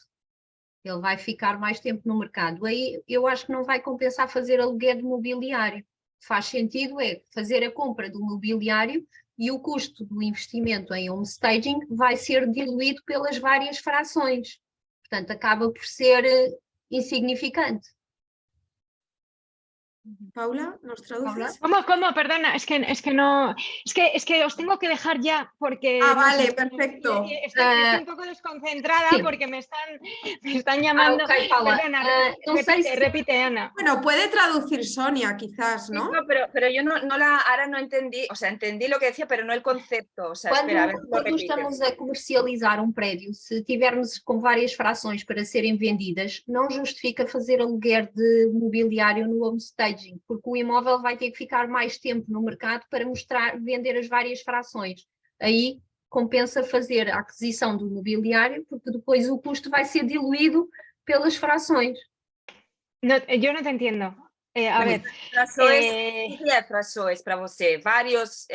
Speaker 2: Ele vai ficar mais tempo no mercado. Aí eu acho que não vai compensar fazer aluguer de mobiliário. Faz sentido fazer a compra do mobiliário e o custo do investimento em homestaging vai ser diluído pelas várias frações. Portanto, acaba por ser insignificante.
Speaker 1: Paula, ¿nos traduces?
Speaker 4: ¿Cómo? Perdona, es que no, es que os tengo que dejar ya porque
Speaker 1: Ah,
Speaker 4: no sé,
Speaker 1: vale, perfecto.
Speaker 4: estoy un poco desconcentrada
Speaker 2: sí.
Speaker 4: porque me están llamando.
Speaker 2: Ok, Paula.
Speaker 4: Perdona,
Speaker 2: Não sei se...
Speaker 4: repite, Ana.
Speaker 1: Bueno, puede traducir Sonia, quizás,
Speaker 5: Sí,
Speaker 1: ¿no?
Speaker 5: no, pero yo ahora no entendí, o sea, entendí lo que decía, pero no el concepto. O sea,
Speaker 2: Quando,
Speaker 5: espera, a ver, lo
Speaker 2: quando
Speaker 5: repite.
Speaker 2: estamos a comercializar um prédio, se tivermos com várias frações para serem vendidas, não justifica fazer aluguer de mobiliário no homestaging, porque o imóvel vai ter que ficar mais tempo no mercado para vender as várias frações. Aí compensa fazer a aquisição do mobiliário, porque depois o custo vai ser diluído pelas frações.
Speaker 4: No, yo no te entiendo. A ver.
Speaker 5: Frações, o que é frações para você? Vários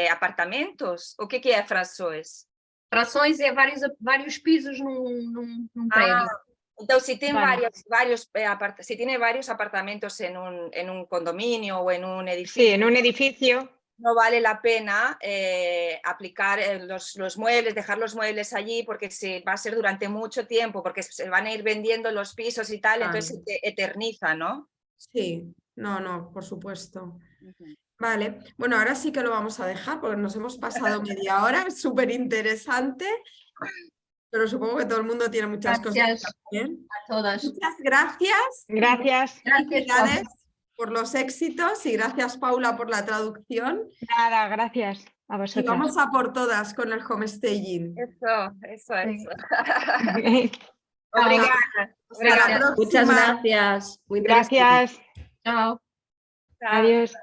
Speaker 5: apartamentos? O que é frações?
Speaker 2: Frações é vários pisos num prédio.
Speaker 5: Então, si tiene
Speaker 4: Vale.
Speaker 5: si tiene varios apartamentos en un condominio o en un edificio,
Speaker 4: Sí, en un edificio.
Speaker 5: no vale la pena aplicar los muebles, dejar los muebles allí, porque va a ser durante mucho tiempo, porque se van a ir vendiendo los pisos y tal,
Speaker 1: Vale.
Speaker 5: entonces se eterniza, ¿no?
Speaker 1: Sí, no, por supuesto. Vale, bueno, ahora sí que lo vamos a dejar porque nos hemos pasado media hora, es súper interesante, pero supongo que todo el mundo tiene muchas
Speaker 2: Gracias
Speaker 1: cosas también.
Speaker 2: a todas.
Speaker 1: Muchas gracias.
Speaker 4: Gracias.
Speaker 1: Felicidades por los éxitos y gracias, Paula, por la traducción.
Speaker 4: Nada, gracias a
Speaker 1: Y
Speaker 4: vosotros.
Speaker 1: vamos a por todas con el homestaging.
Speaker 5: Eso.
Speaker 2: Chao.
Speaker 5: Obrigada.
Speaker 1: Hasta la próxima.
Speaker 6: Muchas gracias. Muy interesante.
Speaker 4: Gracias.
Speaker 2: Chao.
Speaker 5: Chao.
Speaker 4: Adiós.